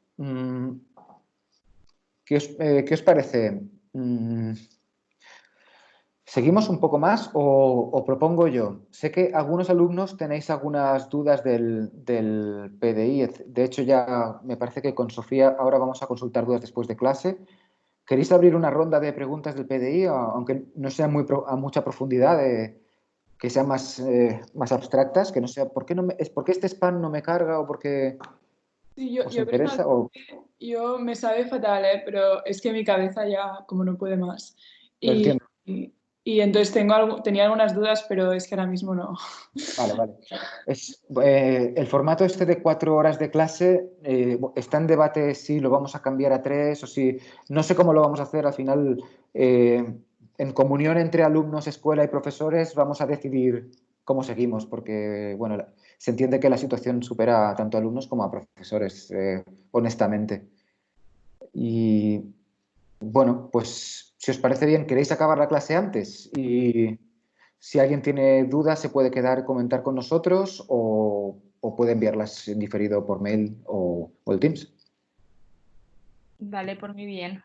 ¿Qué os parece? ¿Seguimos un poco más o propongo yo? Sé que algunos alumnos tenéis algunas dudas del PDI. De hecho, ya me parece que con Sofía ahora vamos a consultar dudas después de clase. ¿Queréis abrir una ronda de preguntas del PDI, aunque no sean a mucha profundidad, que sean más abstractas, que no sea ¿por qué este spam no me carga o por qué Sí, os interesa? yo me sabe fatal, pero es que mi cabeza ya como no puede más. Lo Y, entiendo. y entonces tenía algunas dudas, pero es que ahora mismo no. Vale. El formato este de 4 horas de clase está en debate si lo vamos a cambiar a 3 o si... No sé cómo lo vamos a hacer. Al final, en comunión entre alumnos, escuela y profesores, vamos a decidir cómo seguimos, porque, bueno, se entiende que la situación supera tanto a alumnos como a profesores, honestamente. Y, bueno, pues, si os parece bien, ¿queréis acabar la clase antes? Y... Si alguien tiene dudas, se puede quedar y comentar con nosotros o puede enviarlas en diferido por mail o el Teams. Vale, por mí bien.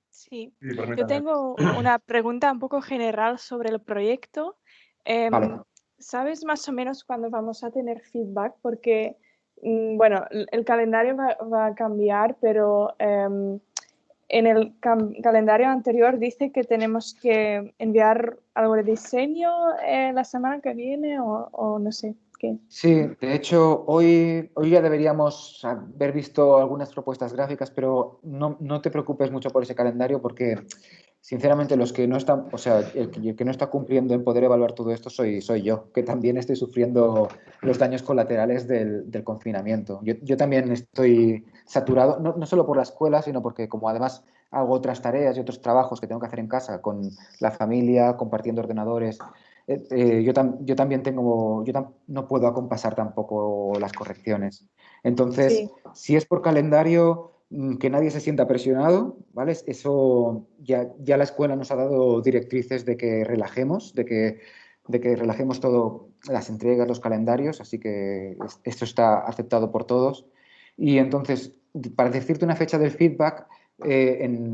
Sí, Sí, por mí yo también. tengo una pregunta un poco general sobre el proyecto. Vale. ¿Sabes más o menos cuándo vamos a tener feedback? Porque, bueno, el calendario va a cambiar, pero en el calendario anterior dice que tenemos que enviar algo de diseño la semana que viene o no sé qué. Sí, de hecho, hoy ya deberíamos haber visto algunas propuestas gráficas, pero no te preocupes mucho por ese calendario porque, sinceramente, los que no están, o sea, el que no está cumpliendo en poder evaluar todo esto soy yo, que también estoy sufriendo los daños colaterales del confinamiento. Yo también estoy saturado, no solo por la escuela, sino porque como además hago otras tareas y otros trabajos que tengo que hacer en casa con la familia, compartiendo ordenadores. Yo también no puedo acompasar tampoco las correcciones. Entonces, Sí, si es por calendario, que nadie se sienta presionado, ¿vale? Eso ya la escuela nos ha dado directrices de que relajemos, de que relajemos todo, las entregas, los calendarios, así que esto está aceptado por todos. Y entonces, para decirte una fecha del feedback,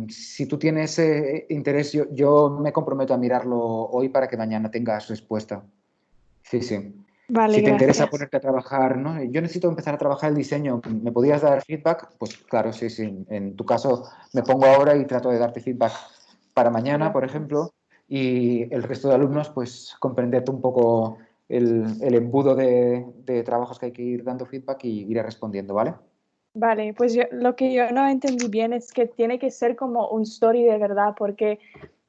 si tú tienes interés, yo me comprometo a mirarlo hoy para que mañana tengas respuesta. Sí. vale, Si te interesa gracias. ponerte a trabajar, ¿no? Yo necesito empezar a trabajar el diseño, ¿me podrías dar feedback? Pues claro, sí. En tu caso me pongo ahora y trato de darte feedback para mañana, por ejemplo, y el resto de alumnos, pues comprenderte un poco el embudo de trabajos que hay que ir dando feedback y iré respondiendo, ¿vale? Vale, pues lo que yo no entendí bien es que tiene que ser como un story de verdad, porque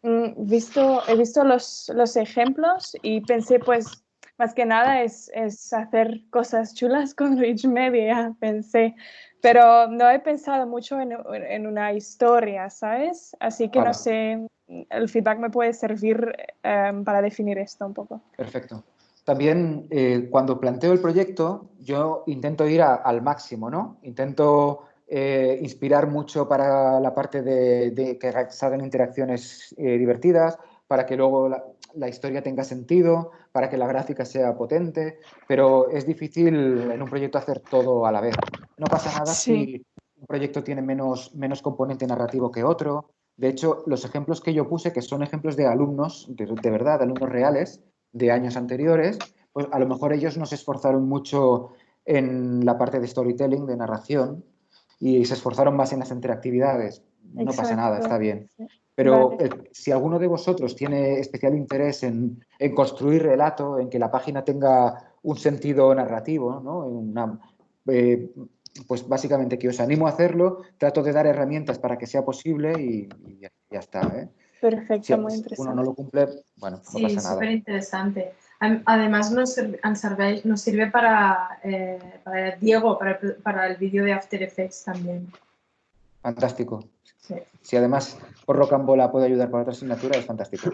he visto los ejemplos y pensé, pues, más que nada es hacer cosas chulas con Rich Media, pensé, pero no he pensado mucho en una historia, ¿sabes? Así que no Vale. sé, el feedback me puede servir para definir esto un poco. Perfecto. también cuando planteo el proyecto, yo intento ir al máximo, ¿no? Intento inspirar mucho para la parte de que salgan interacciones divertidas, para que luego la historia tenga sentido, para que la gráfica sea potente, pero es difícil en un proyecto hacer todo a la vez. No pasa nada si un proyecto tiene menos componente narrativo que otro. De hecho, los ejemplos que yo puse, que son ejemplos de alumnos, de verdad, de alumnos reales, de años anteriores, pues a lo mejor ellos no se esforzaron mucho en la parte de storytelling, de narración, y se esforzaron más en las interactividades. No pasa nada, está bien. Pero si alguno de vosotros tiene especial interés en construir relato, en que la página tenga un sentido narrativo, ¿no? Pues básicamente que os animo a hacerlo, trato de dar herramientas para que sea posible y ya está, ¿eh? Perfecto, Si muy interesante. uno no lo cumple, bueno, no pasa nada. Sí, súper interesante. Además nos sirve para Diego, para el vídeo de After Effects también. Fantástico. Sí. Si además por Rocambola puede ayudar para otra asignatura, es fantástico.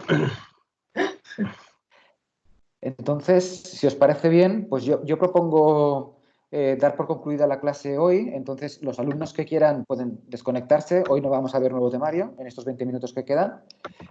Entonces, si os parece bien, pues yo propongo dar por concluida la clase hoy. Entonces, los alumnos que quieran pueden desconectarse. Hoy no vamos a ver nuevo temario en estos 20 minutos que quedan.